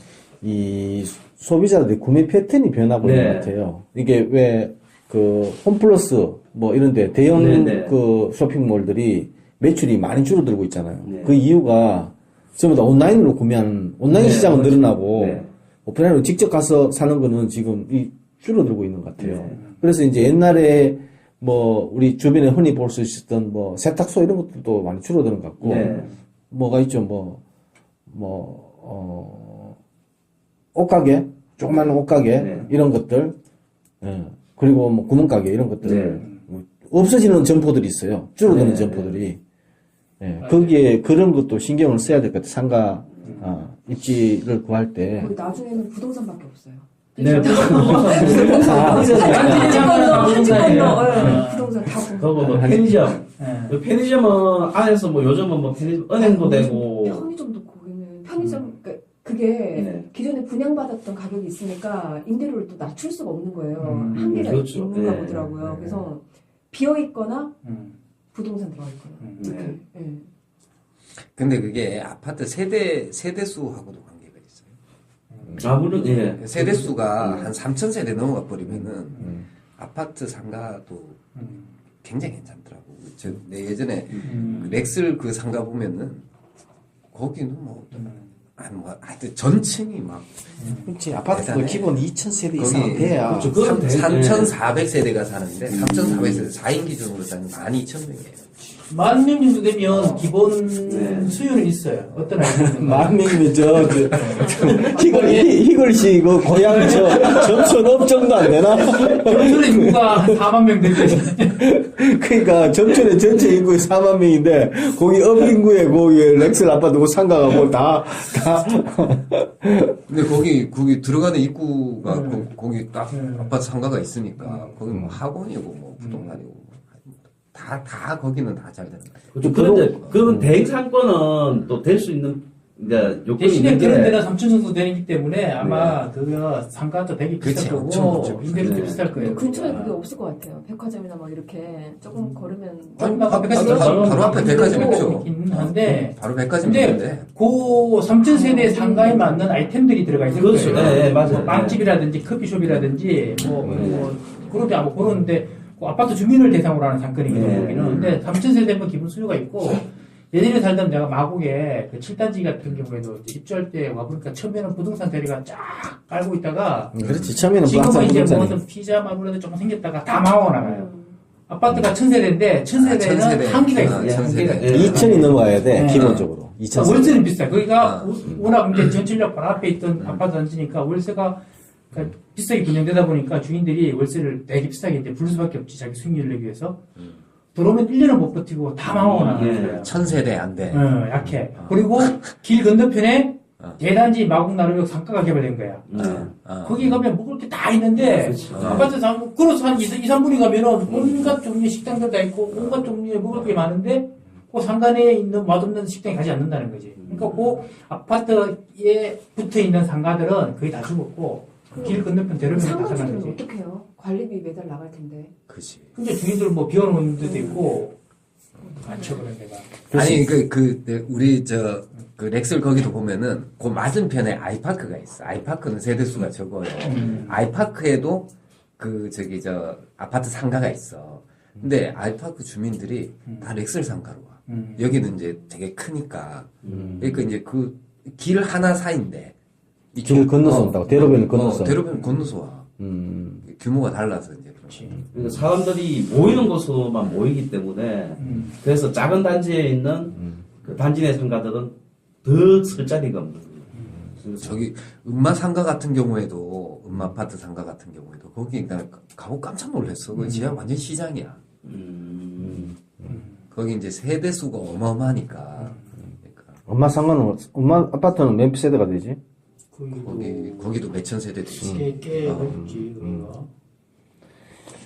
이 소비자들의 구매 패턴이 변하고 있는 네. 것 같아요. 이게 왜 그 홈플러스 뭐 이런데 대형 네네. 그 쇼핑몰들이 매출이 많이 줄어들고 있잖아요. 네. 그 이유가 전부 다 온라인으로 구매하는 온라인 네, 시장은 그렇죠. 늘어나고 네. 오프라인으로 직접 가서 사는 거는 지금 줄어들고 있는 것 같아요. 네. 그래서 이제 옛날에 뭐 우리 주변에 흔히 볼 수 있었던 뭐 세탁소 이런 것들도 많이 줄어드는 것 같고 네. 뭐가 있죠 옷가게 조그만 옷가게 네. 이런 것들 예. 그리고 뭐 구멍가게 이런 것들 네. 뭐 없어지는 점포들이 있어요. 줄어드는 네. 점포들이 예. 거기에 그런 것도 신경을 써야 될 것 같아요. 상가 입지를 구할 때 거기 나중에는 부동산밖에 없어요. 네. 부동산 다 그리고 뭐 편의점. 네. 그 편의점은 안에서 뭐 요즘은 뭐 편의점 은행도 되고 편의점도 거기는 편의점 그게 네. 기존에 분양받았던 가격이 있으니까 임대료를 또 낮출 수가 없는 거예요. 한계가 그렇죠. 있는가 네. 보더라고요. 네. 그래서 비어 있거나 음. 부동산 들어가 있거나. 네. 네. 근데 그게 아파트 세대수하고도 관계가 있어요. 아 물론 예. 세대수가 한 3,000세대 넘어가 버리면은 아파트 상가도 굉장히 괜찮더라고. 내 예전에 그 렉슬 그 상가 보면은 거기는 뭐 하여튼 전층이 막 그렇지 아파트도 대단해. 기본 2,000세대 거기 이상은 돼야 그렇죠. 그건 돼. 3,400세대가 사는데 3,400세대 4인 기준으로 따지면 12,000명이에요. 10,000명 정도 되면 기본 네. 수요는 있어요. 어떤 아이들은. 만 명이면 희글씨 그 고향 점수 업정도 안 되나? 전체 인구가 한 4만 명 되죠. 그러니까 점천의 전체 인구의 4만 명인데 거기 업 인구에 거기 렉슬 아파트 그 상가가 뭐 다 근데 거기 들어가는 입구가 거기 딱 아파트 상가가 있으니까 거기 뭐 학원이고 뭐 부동산이고 다 거기는 다 잘 되는 거예요. 그런데 그런 대행 상권은 또 될 수 있는 이제 요건이 대신에 있는데 그런 데는 3천 정도 되기 때문에 아마 그거 상가도 되게 그치, 비쌀 엄청 거고 엄청 임대료도 네. 비쌀 거예요. 근처에 그게 없을 것 같아요. 백화점이나 막 이렇게 조금 걸으면 아니, 바로 앞에 백화점 있죠. 있긴 한데 바로 백화점 근데 있는데 그 3,000세대 상가에 맞는 아이템들이 들어가 있을 그렇죠. 거예요. 네, 네, 맞아요. 뭐 빵집이라든지 커피숍이라든지 뭐 그런데 아마 그런데 그 아파트 주민을 대상으로 하는 상권이거든요. 네. 거기는. 근데 3,000세대면 기본 수요가 있고 예전에 살던 내가 마곡에 그 7단지 같은 경우에도 입주할 때 와보니까 처음에는 부동산 대리가 쫙 깔고 있다가 그렇지 처음에는 지금은 항상 이제 부동산이 무슨 피자 마루라도 조금 생겼다가 다 망하고 아파트가 1,000세대인데 1,000세대는 1000세대. 한계가 있어요. 아, 1000세대. 한계가 있어요. 2,000이 넘어가야 돼 네. 기본적으로 2,000 월세는 비싸요. 거기가 아. 워낙 이제 전철역 바로 앞에 있던 아파트 단지니까 월세가 그러니까 비싸게 분양되다 보니까 주인들이 월세를 되게 비싸게 이제 부를 수밖에 없지 자기 수익률을 내기 위해서 들어오면 1년은 못 버티고 다 망하고 나가는 거예요. 1000세대 안 돼. 약해. 그리고 길 건너편에 어. 대단지 마곡 나루역 상가가 개발된 거야. 거기 가면 먹을 게 다 있는데 아파트 걸어서 한 2, 3분이 가면은 온갖 종류의 식당들 다 있고 온갖 종류의 먹을 게 많은데 그 상가 내에 있는 맛없는 식당에 가지 않는다는 거지. 그러니까 그 아파트에 붙어 있는 상가들은 거의 다 죽었고 길 건너편 대로변에 다 상가 살아난 주민은 거지. 어떻게 해요? 관리비 매달 나갈 텐데. 그지. 근데 주민들 뭐 비워놓은 데도 있고 많죠 그런 데가. 아니 우리 그 렉슬 거기도 보면은 그 맞은편에 아이파크가 있어. 아이파크는 세대수가 적어요. 아이파크에도 아파트 상가가 있어. 근데 아이파크 주민들이 다 렉슬 상가로 와. 여기는 이제 되게 크니까. 그러니까 이제 그 길 하나 사이인데. 이 길을 건너서 온다고? 대로변을 건너서? 대로변 건너서 와. 규모가 달라서 이제. 그렇지. 그러니까 사람들이 모이는 곳으로만 모이기 때문에 그래서 작은 단지에 있는 그 단지 내 상가들은 더 쓸 자리가 없는 거예요. 그래서 저기 음마 상가 같은 경우에도 음마 아파트 상가 같은 경우에도 거기 나 가고 깜짝 놀랐어. 그 지하 완전 시장이야. 거기 이제 세대 수가 어마어마하니까. 그러니까 엄마 아파트는 몇 세대가 되지? 거기도 몇천 세대 되지. 꽤 넓지 거기가.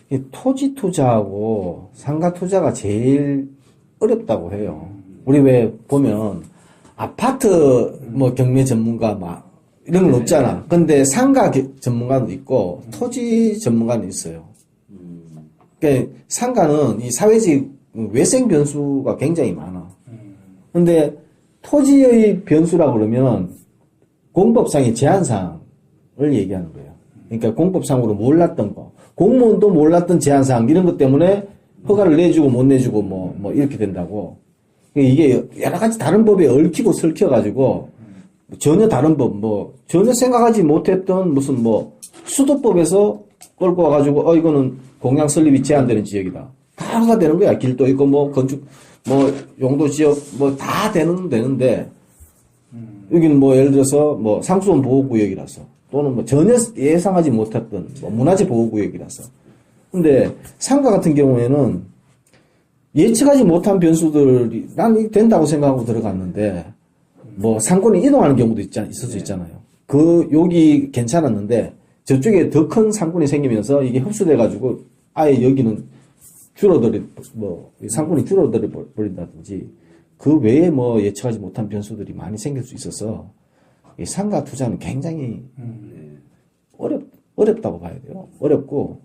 이 토지 투자하고 상가 투자가 제일 어렵다고 해요. 우리 왜 보면 아파트 뭐 경매 전문가 막 이런 건 없잖아. 근데 상가 전문가도 있고 토지 전문가는 있어요. 그러니까 상가는 이 사회적 외생 변수가 굉장히 많아. 근데 토지의 변수라 그러면 공법상의 제한사항을 얘기하는 거예요. 그러니까 공법상으로 몰랐던 거, 공무원도 몰랐던 제한사항 이런 것 때문에 허가를 내주고 못 내주고 뭐 이렇게 된다고. 이게 여러 가지 다른 법에 얽히고 설켜가지고 전혀 다른 법, 전혀 생각하지 못했던 무슨 수도법에서 끌고 와가지고 이거는 공양 설립이 제한되는 지역이다. 다 허가되는 거야. 길도 있고 건축 용도 지역 다 되는데 여기는 예를 들어서 상수원 보호구역이라서 또는 전혀 예상하지 못했던 문화재 보호구역이라서. 근데 상가 같은 경우에는 예측하지 못한 변수들이 난 된다고 생각하고 들어갔는데 상권이 이동하는 경우도 있을 수 있잖아요. 여기 괜찮았는데 저쪽에 더 큰 상권이 생기면서 이게 흡수돼 가지고 아예 여기는 상권이 줄어들어 버린다든지 그 외에 예측하지 못한 변수들이 많이 생길 수 있어서 이 상가 투자는 굉장히 어렵다고 봐야 돼요. 어렵고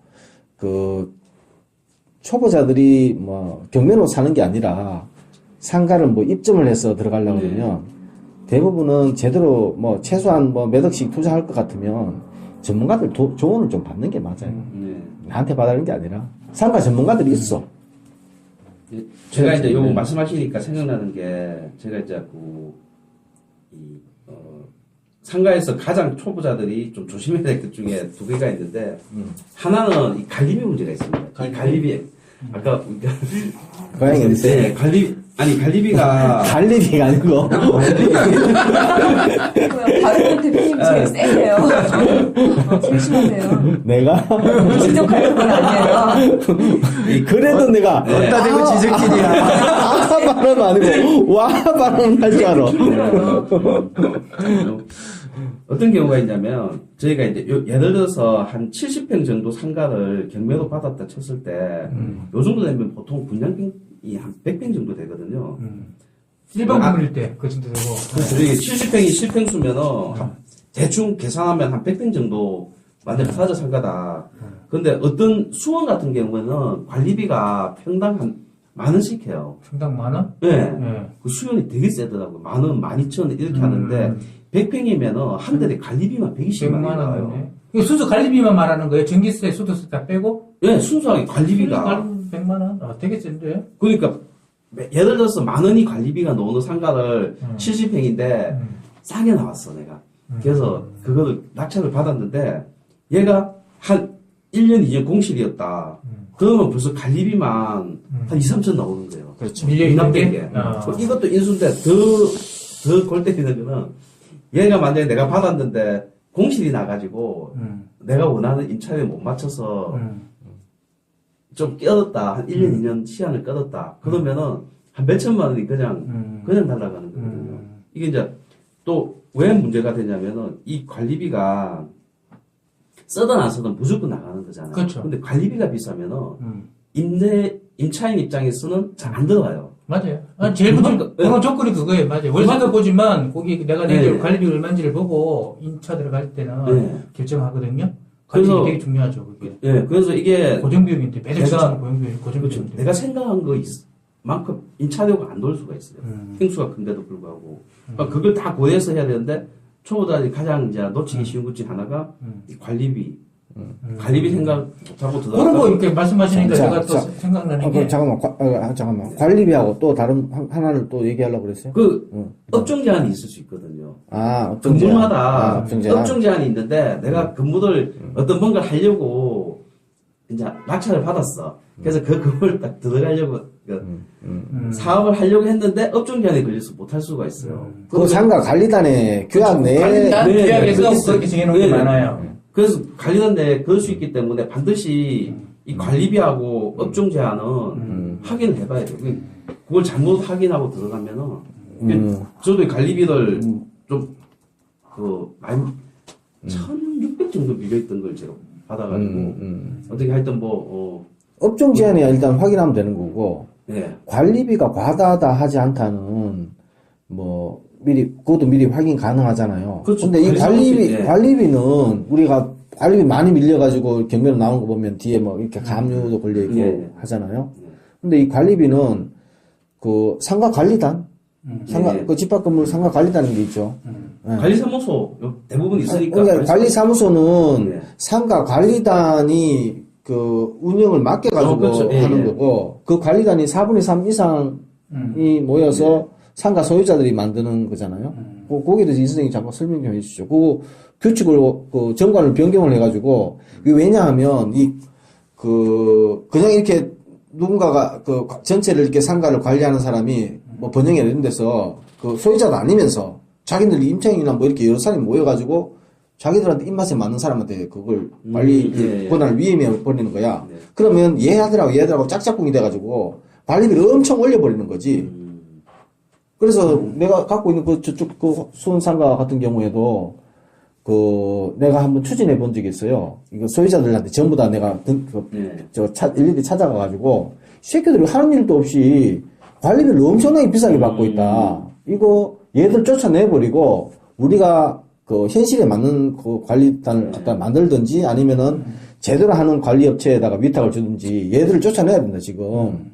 초보자들이 경매로 사는 게 아니라 상가를 입점을 해서 들어가려고 그러면 대부분은 제대로 최소한 몇 억씩 투자할 것 같으면 전문가들 조언을 좀 받는 게 맞아요. 나한테 받아라는 게 아니라 상가 전문가들이 있어. 제가 이제 요거 말씀하시니까 생각나는 게 제가 이제 상가에서 가장 초보자들이 좀 조심해야 될 것 중에 두 개가 있는데 하나는 이 관리비 문제가 있습니다. 관리비 아까 고양이 어디 있어요? 네, 관리비가 관리비가 아니고 박영훈 대표님 제일 세세요. 조심하세요. 내가 직접 가는 건 아니에요. 그래도 내가 어디다 대고 지적질이야. 발음 아니고 와 발음 할 줄 알아. 어떤 경우가 있냐면 저희가 이제 예를 들어서 한 70평 정도 상가를 경매로 받았다 쳤을 때 요 정도 되면 보통 분양이 한 100평 정도 되거든요. 일반 건물일 때 그 정도 되고. 그래서 저희 70평이 실평수면은 대충 계산하면 한 100평 정도 만약 사자 상가다. 근데 어떤 수원 같은 경우에는 관리비가 평당 한 10,000원씩 해요. 평당 10,000원? 네. 네. 그 수요는 되게 세더라고요. 10,000원, 12,000원 이렇게 하는데 100평이면은 한 달에 관리비만 120만 원 100만 나와요. 원. 이거 순수 관리비만 말하는 거예요? 전기세, 수도세 다 빼고? 네, 순수하게 관리비가. 100만 원? 되게 센데? 그러니까 예를 들어서 10,000원이 관리비가 나오는 상가를 70평인데 싸게 나왔어 내가. 그래서 그거를 낙찰을 받았는데 얘가 한 1년, 2년 공실이었다. 그러면 벌써 관리비만 한 2,000~3,000 나오는 거예요. 그렇죠. 밀려있는 게? 게. 이것도 인수인데 더 골 때리는 거는 얘가 만약에 내가 받았는데 공실이 나가지고 내가 원하는 임차료에 못 맞춰서 좀 껴뒀다. 한 1년, 2년 시간을 껴뒀다. 그러면은 한 몇천만 원이 그냥 날아가는 거거든요. 이게 이제 또 왜 문제가 되냐면은 이 관리비가 쓰든 안 쓰든 무조건 나가는 거잖아요. 그렇죠. 근데 관리비가 비싸면은 임차인 입장에서는 잘 안 들어가요. 맞아요. 제일 그런 조건이 그거예요. 맞아요. 월세도 보지만 거기 내가 내게 네. 관리비 얼마인지를 보고 인차 들어갈 때는 네. 결정하거든요. 그래서- 관리비 되게 중요하죠. 그게. 예, 그래서 이게 고정비용인데 매달 내가- 출장 고정비용 그렇죠. 고정비용인데. 내가 생각한 만큼 인차료가 안 돌 수가 있어요. 층수가 큰데도 불구하고. 그러니까 그걸 다 고려해서 해야 되는데, 초보자들이 가장 이제 놓치기 쉬운 것 중 하나가 이 관리비. 관리비 생각 못하고 그런 거 들어가고. 이렇게 말씀하시니까 자, 제가 또 자, 생각나는 게 잠깐만. 관리비하고 또 다른 하나를 또 얘기하려고 그랬어요? 업종 제한이 있을 수 있거든요. 업종 제한. 근무마다 업종 제한. 업종 제한이 있는데, 내가 근무를 어떤 뭔가를 하려고 이제 낙찰을 받았어. 그래서 그 근무를 딱 들어가려고, 사업을 하려고 했는데, 업종 제한이 걸려서 못할 수가 있어요. 그 상가 관리단의 규약 내에 관리단 네, 규약에서 그게 그렇게 정해놓은 게 네. 많아요. 그래서 관리단에 그럴 수 있기 때문에 반드시 이 관리비하고 업종 제한은 확인을 해봐야 돼요. 그걸 잘못 확인하고 들어가면은, 저도 이 관리비를 많이, 1,600 정도 밀려있던 걸 제가 받아가지고, 어떻게 하여튼 업종 제한이 일단 확인하면 되는 거고, 예. 관리비가 과다하다 하지 않다는, 그것도 미리 확인 가능하잖아요. 그렇죠. 근데 이 관리비, 예. 관리비는 우리가 관리비 많이 밀려가지고 경매로 나온 거 보면 뒤에 이렇게 가압류도 걸려있고 예. 하잖아요. 근데 이 관리비는 그 상가 관리단? 예. 그 집합 건물 상가 관리단인 게 있죠. 예. 관리사무소 대부분 있으니까. 그러니까 관리사무소는 예. 상가 관리단이 그 운영을 맡겨가지고 그렇죠. 예, 하는 예. 거고, 그 관리단이 4분의 3 이상이 모여서 상가 소유자들이 만드는 거잖아요. 거기에 대해서 이선생님이 잠깐 설명 좀 해주시죠. 그 규칙을, 그 정관을 변경을 해가지고, 이게 왜냐하면, 그냥 이렇게 누군가가 전체를 이렇게 상가를 관리하는 사람이 번영이나 이런 데서 그 소유자도 아니면서 자기들 임차인이나 이렇게 여러 사람이 모여가지고 자기들한테 입맛에 맞는 사람한테 그걸 관리 예. 권한을 위임해 버리는 거야. 네. 그러면 얘하더라고 짝짝꿍이 돼가지고 관리비를 엄청 올려버리는 거지. 그래서 내가 갖고 있는 저쪽 수원상가 같은 경우에도 내가 한번 추진해 본 적이 있어요. 이거 소유자들한테 전부 다 내가 예. 일일이 찾아가가지고 이 새끼들이 하는 일도 없이 관리비를 엄청나게 비싸게 받고 있다. 이거 얘들 쫓아내버리고 우리가 현실에 맞는 관리단을 갖다 만들든지 아니면은 제대로 하는 관리업체에다가 위탁을 주든지 얘들을 쫓아내야 된다, 지금.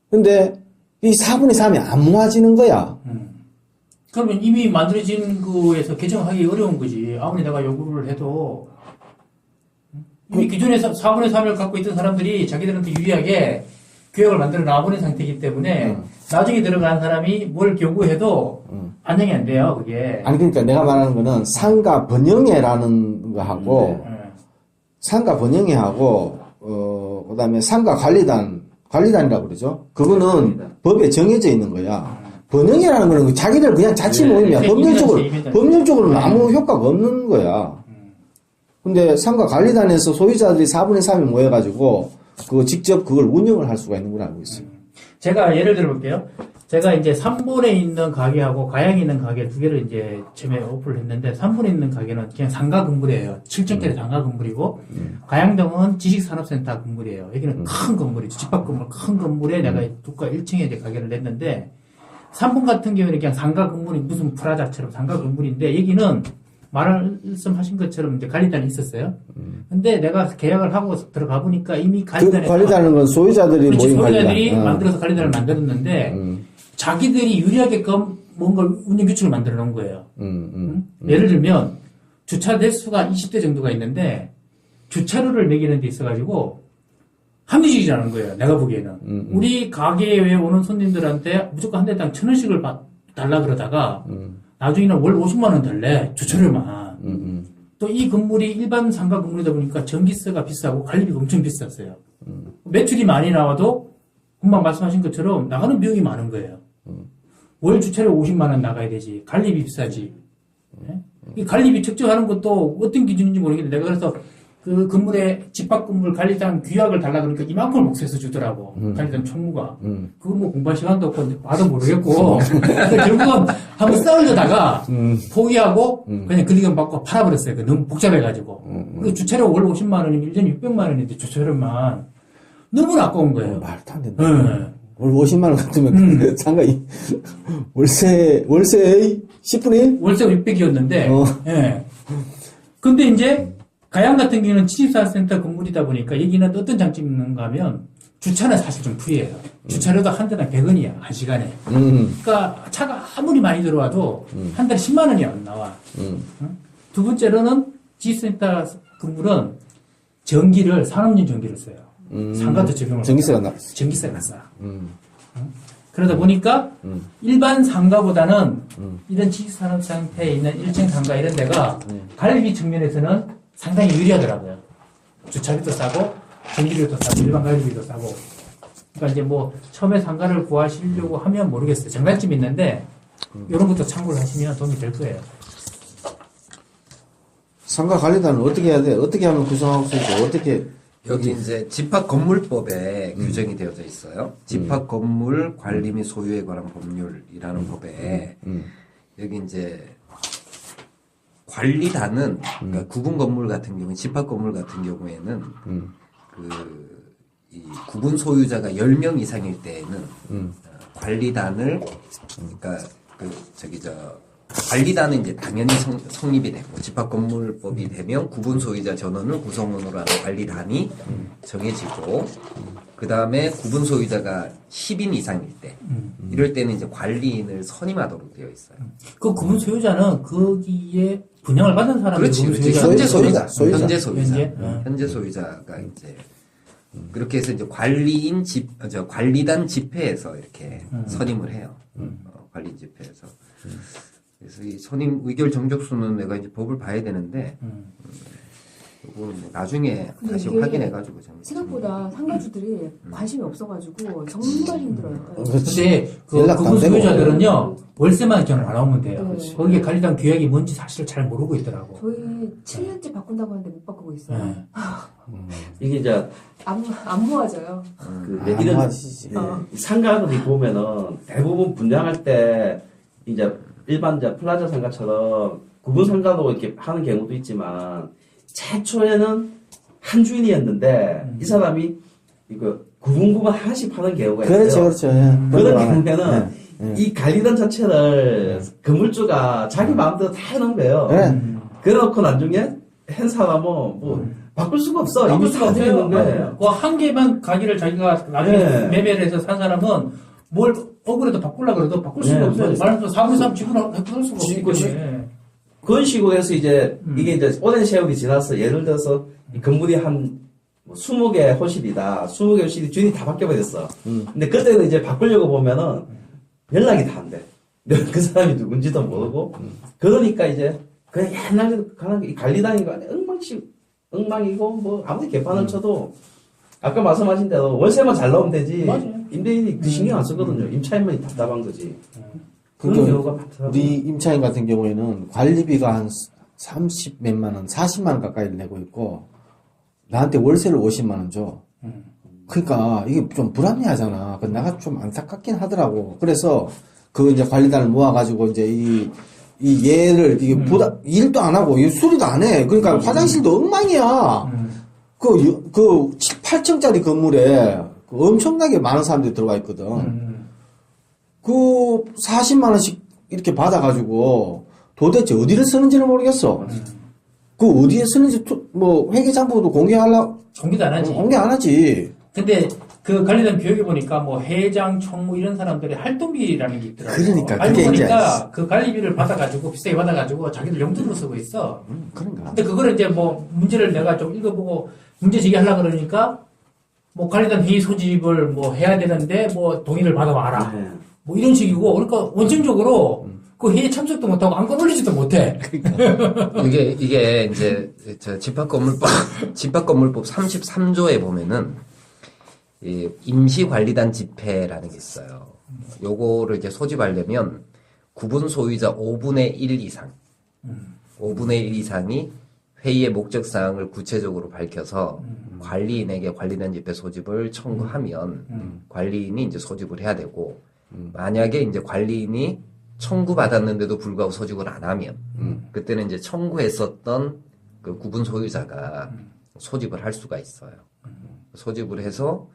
근데 이 4분의 3이 안 모아지는 거야. 그러면 이미 만들어진 거에서 개정하기 어려운 거지. 아무리 내가 요구를 해도 이미 기존에 4분의 3을 갖고 있던 사람들이 자기들한테 유리하게 규약을 만들어 놔버린 상태이기 때문에 나중에 들어간 사람이 뭘 요구해도 반영이 안 돼요, 그게. 아니, 그러니까 내가 말하는 거는 상가 번영회라는 거 하고, 상가 번영회하고, 그 다음에 상가 관리단이라고 그러죠. 그거는 법에 정해져 있는 거야. 번영회라는 거는 자기들 그냥 자치 모임이야. 법률적으로는 아무 효과가 없는 거야. 근데 상가 관리단에서 소유자들이 4분의 3이 모여가지고, 직접 그걸 운영을 할 수가 있는 걸 알고 있어요. 제가 예를 들어볼게요. 제가 이제 3분에 있는 가게하고 가양에 있는 가게 두 개를 이제 처음에 오픈을 했는데 3분에 있는 가게는 그냥 상가 건물이에요. 7층짜리 상가 건물이고 가양동은 지식산업센터 건물이에요. 여기는 큰 건물이죠. 집합 건물, 큰 건물에 내가 두가 1층에 이제 가게를 냈는데 3분 같은 경우는 그냥 상가 건물이 무슨 프라자처럼 상가 건물인데 여기는 말씀하신 것처럼 이제 관리단이 있었어요. 근데 내가 계약을 하고 들어가 보니까 이미 관리단에 관리단은 건 소유자들이 모인 관리단. 소유자들이 만들어서 관리단을 만들었는데 자기들이 유리하게끔 뭔가 운영 규칙을 만들어 놓은 거예요. 예를 들면 주차 대수가 20대 정도가 있는데 주차료를 매기는 데 있어가지고 합리적이지 않은 거예요. 내가 보기에는. 우리 가게에 오는 손님들한테 무조건 한 대당 1,000원씩을 달라 그러다가 나중에는 월 50만 원 달래. 주차료만. 또 이 건물이 일반 상가 건물이다 보니까 전기세가 비싸고 관리비가 엄청 비쌌어요. 매출이 많이 나와도 금방 말씀하신 것처럼 나가는 비용이 많은 거예요. 월 주차료 50만 원 나가야 되지. 관리비 비싸지. 네? 이 관리비 책정하는 것도 어떤 기준인지 모르겠는데 내가 그래서 그 건물에 집합 건물 관리단 규약을 달라 그러니까 이만큼을 목세서 주더라고. 관리단 총무가. 그거 뭐 공부할 시간도 없고 봐도 모르겠고. 그래서 결국은 한번 싸우려다가 포기하고 그냥 권리금 받고 팔아버렸어요. 너무 복잡해가지고. 그 주차료 월 50만 원이면 1년에 600만 원인데 주차료만 너무 아까운 거예요. 말도 안 된다. 월 50만 원 같으면 상가 월세의 10분의 1? 월세 600이었는데, 어. 예. 근데 이제, 가양 같은 경우는 취직사센터 건물이다 보니까 여기는 어떤 장점이 있는가 하면, 주차는 사실 좀 프리해요. 주차료도 한 대당 100원이야, 한 시간에. 그러니까 차가 아무리 많이 들어와도 한 달에 10만 원이 안 나와. 응? 두 번째로는 지센터 건물은 전기를, 산업용 전기를 써요. 상가도 적용을 전기세가 싸. 응? 그러다 보니까 일반 상가보다는 이런 지식산업 상태에 있는 1층 상가 이런 데가 관리비 측면에서는 상당히 유리하더라고요. 주차비도 싸고 전기료도 싸고 일반 관리비도 싸고. 그러니까 이제 뭐 처음에 상가를 구하시려고 하면 모르겠어요. 장단점이 있는데 이런 것도 참고를 하시면 도움이 될 거예요. 상가 관리단은 어떻게 해야 돼? 어떻게 하면 구성하고 수 있고 어떻게 여기 이제 집합건물법에 규정이 되어져 있어요. 집합건물 관리 및 소유에 관한 법률이라는 법에 여기 이제 관리단은 그러니까 구분 건물 같은 경우, 집합건물 같은 경우에는 이 구분 소유자가 10명 이상일 때에는 관리단을 그러니까 관리단은 이제 당연히 성립이 되고 집합건물법이 되면 구분 소유자 전원을 구성원으로 하는 관리단이 정해지고 그 다음에 구분 소유자가 10인 이상일 때 이럴 때는 이제 관리인을 선임하도록 되어 있어요. 그 구분 소유자는 거기에 분양을 받은 사람이 그렇지. 구분 현재 소유자. 소유자. 현재 현재? 소유자가 이제 그렇게 해서 이제 관리단 집회에서 이렇게 선임을 해요. 관리인 집회에서. 그래서 이 선임 의결 정적수는 내가 이제 법을 봐야 되는데, 이거 나중에 다시 확인해가지고. 생각보다 상가주들이 관심이 없어가지고 정말 힘들어요. 근데 그 연락도 구분 안 되고. 소유자들은요, 월세만 그냥 나오면 돼요. 네. 거기에 관리단 규약이 뭔지 사실 잘 모르고 있더라고. 저희 7년째 바꾼다고 하는데 못 바꾸고 있어요. 네. 이게 이제 안 모아져요. 이런 하시지. 상가들이 보면은 대부분 분양할 때 이제 일반 이제 플라자 상가처럼 구분 상가도 이렇게 하는 경우도 있지만 최초에는 한 주인이었는데 이 사람이 이거 구분 하나씩 파는 경우가 있어요. 그렇죠, 그렇죠. 예. 그런 경우에는 이 관리단 자체를 건물주가 자기 마음대로 다 해놓은 거예요. 그래놓고 나중에 한 사람은 뭐 바꿀 수가 없어. 이미 다 되어 있는 거예요. 그 한 개만 가게를 자기가 나중에 네. 매매를 해서 산 사람은 뭘 억울해도 바꾸려고 해도 바꿀 수가 네, 없어요. 네. 말하자면 4분의 3 지불할 수가 없기 지금 때문에. 그런 식으로 해서 이제 이게 이제 오랜 세월이 지나서 예를 들어서 이 건물이 한 20개 호실이다. 20개 호실이 주인이 다 바뀌어버렸어. 근데 그때는 이제 바꾸려고 보면은 연락이 다 안 돼. 그 사람이 누군지도 모르고. 그러니까 이제 그냥 옛날에 가는 관리단이가 엉망이고 뭐 아무리 개판을 쳐도 아까 말씀하신 대로 월세만 잘 나오면 되지. 맞아요. 임대인이 그 신경 안 쓰거든요. 임차인만이 답답한 거지. 그런 그러니까 경우가 많더라고요. 우리 임차인 같은 경우에는 관리비가 한 30 몇만 원, 40만 원 가까이 내고 있고 나한테 월세를 50만 원 줘. 그러니까 이게 좀 불합리하잖아. 그 내가 좀 안타깝긴 하더라고. 그래서 그 이제 관리단을 모아가지고 이제 이 얘를 이게 일도 안 하고 이 수리도 안 해. 그러니까 화장실도 엉망이야. 그 7, 8층짜리 건물에 그 엄청나게 많은 사람들이 들어가 있거든. 그 40만 원씩 이렇게 받아가지고 도대체 어디를 쓰는지를 모르겠어. 그 어디에 쓰는지 뭐 회계장부도 공개하려고 공개도 안 하지. 공개 안 하지. 근데 그 관리단 교육에 보니까 뭐 회장, 총무 이런 사람들의 활동비라는 게 있더라고요. 그러니까 알고 그게 이제 보니까 그 관리비를 받아가지고 비싸게 받아가지고 자기들 용돈으로 쓰고 있어. 그런가. 근데 그거를 이제 뭐 문제를 내가 좀 읽어보고 문제 제기하려고 그러니까 뭐 관리단 회의 소집을 뭐 해야 되는데 뭐 동의를 받아와라. 네. 뭐 이런 식이고 그러니까 원칙적으로 그 회의에 참석도 못하고 안건 올리지도 못해. 이게 이제 저 집합건물법 33조에 보면은 이 임시관리단 집회라는 게 있어요. 요거를 이제 소집하려면 구분 소유자 5분의 1 이상, 5분의 1 이상이 회의의 목적 사항을 구체적으로 밝혀서 관리인에게 관리단 집회 소집을 청구하면 관리인이 이제 소집을 해야 되고 만약에 이제 관리인이 청구받았는데도 불구하고 소집을 안 하면 그때는 이제 청구했었던 그 구분 소유자가 소집을 할 수가 있어요. 소집을 해서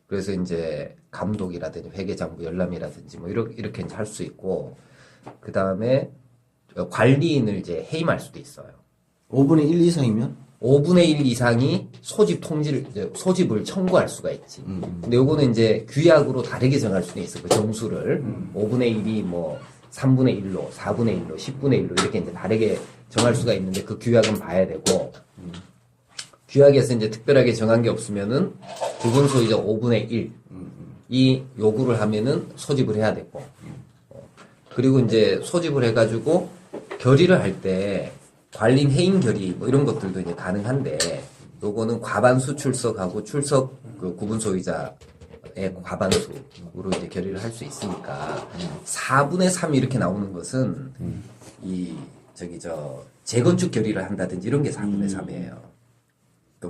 그래서 이제 감독이라든지 회계장부 열람이라든지 뭐 이렇게 이제 할 수 있고, 그 다음에 관리인을 이제 해임할 수도 있어요. 5분의 1 이상이면? 5분의 1 이상이 소집을 청구할 수가 있지. 근데 요거는 이제 규약으로 다르게 정할 수는 있어. 그 정수를. 5분의 1이 뭐 3분의 1로, 4분의 1로, 10분의 1로 이렇게 이제 다르게 정할 수가 있는데 그 규약은 봐야 되고, 규약에서 이제 특별하게 정한 게 없으면은 구분 소유자 5분의 1이 요구를 하면은 소집을 해야 되고, 그리고 이제 소집을 해가지고 결의를 할 때 관리인 해임 결의 뭐 이런 것들도 이제 가능한데, 요거는 과반수 출석하고 출석 그 구분 소유자의 과반수로 이제 결의를 할 수 있으니까 4분의 3 이렇게 나오는 것은 재건축 결의를 한다든지 이런 게 4분의 3이에요.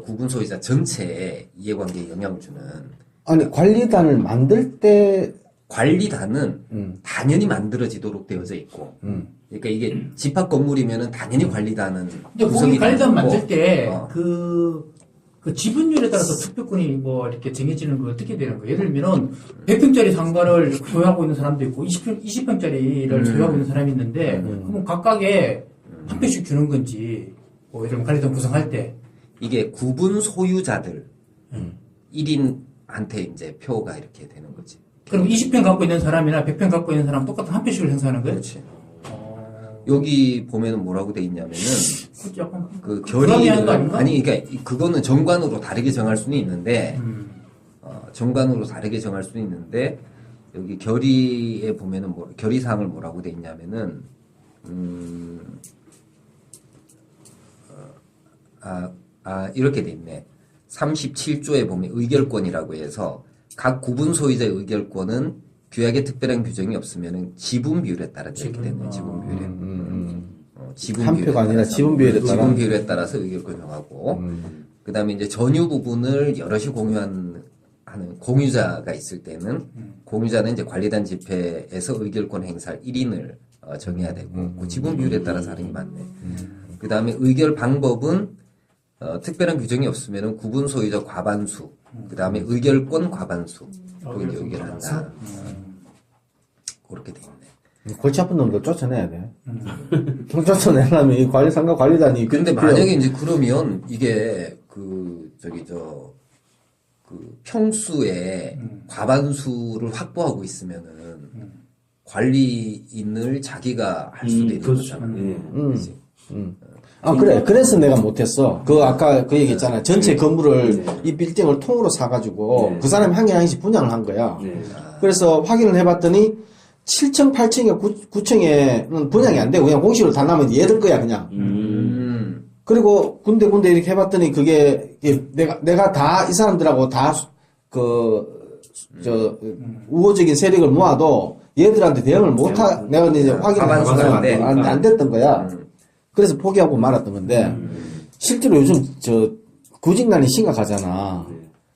구분 소유자 전체에 이해관계에 영향을 주는. 아니, 관리단을 만들 때, 관리단은 당연히 만들어지도록 되어져 있고, 그러니까 이게 집합 건물이면은 당연히 관리단은 근데 구성이 거기 관리단 되고, 만들 때, 어. 그 지분율에 따라서 투표권이 뭐 이렇게 정해지는 거 어떻게 되는 거예요? 예를 들면은 100평짜리 상가를 소유하고 있는 사람도 있고 20평짜리를 소유하고 있는 사람이 있는데, 그럼 각각에 한 표씩 주는 건지, 뭐 예를 들면 관리단 구성할 때. 이게 구분 소유자들 1인한테 이제 표가 이렇게 되는 거지. 그럼 20평 갖고 있는 사람이나 100평 갖고 있는 사람 똑같은 한 표씩을 행사하는 거예요? 그렇지. 여기 보면은 뭐라고 돼 있냐면은 그것도 약간 그 부담이 하는 거 아닌가? 아니 그러니까 그거는 정관으로 다르게 정할 수는 있는데 정관으로 다르게 정할 수는 있는데 여기 결의에 보면은 결의 사항을 뭐라고 돼 있냐면은 이렇게 돼 있네. 37조에 보면 의결권이라고 해서 각 구분 소유자의 의결권은 규약에 특별한 규정이 없으면은 지분 비율에 따라 이렇게 되는 거예요. 지분 비율에. 지분 한 비율에 표가 아니라 따라서. 지분 비율에 따라? 지분 비율에 따라서 의결권 정하고, 그 다음에 이제 전유 부분을 여럿이 하는 공유자가 있을 때는, 공유자는 이제 관리단 집회에서 의결권 행사할 1인을 정해야 되고, 그 지분 비율에 따라서 하는 게 맞네. 그 다음에 의결 방법은, 특별한 규정이 없으면은 구분 소유자 과반수, 그 다음에 의결권 과반수, 거기 이제 의결한다. 그렇게 돼 있네. 골치 아픈 놈들 쫓아내야 돼. 쫓아내려면 이 상가 관리단이. 근데 필요- 만약에 이제 그러면 이게 평수의 과반수를 확보하고 있으면은 관리인을 자기가 할 수도 있는 그렇죠. 거잖아. 예. 그치? 그래. 그래서 내가 못했어. 아까 그 얘기 있잖아. 전체 건물을, 이 빌딩을 통으로 사가지고, 그 사람이 한 개 한 개씩 분양을 한 거야. 그래서 확인을 해봤더니, 7층, 8층에 9층에는 분양이 안 되고, 그냥 공식으로 다 나면 얘들 거야, 그냥. 그리고 군데 이렇게 해봤더니, 그게, 내가 다, 이 사람들하고 다, 우호적인 세력을 모아도, 얘들한테 대응을 내가 이제 확인을 과반수가 해봤는데, 안 돼. 안 됐던 거야. 그래서 포기하고 말았던 건데, 실제로 요즘 구직난이 심각하잖아.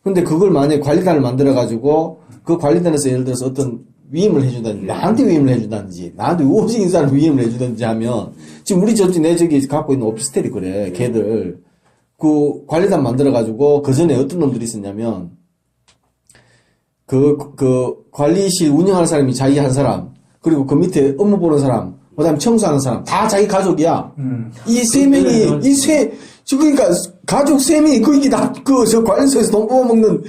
근데 그걸 만약에 관리단을 만들어가지고, 그 관리단에서 예를 들어서 어떤 위임을 해준다든지, 나한테 위임을 해준다든지, 나한테 우호적인 사람 위임을 해주든지 하면, 지금 내 저기 갖고 있는 오피스텔이 그래, 걔들. 그 관리단 만들어가지고, 그 전에 어떤 놈들이 있었냐면, 관리실 운영하는 사람이 자기 한 사람, 그리고 그 밑에 업무 보는 사람, 그 다음에 청소하는 사람, 다 자기 가족이야. 이 세 명이, 그러니까, 가족 세 명이, 관리소에서 돈 뽑아먹는,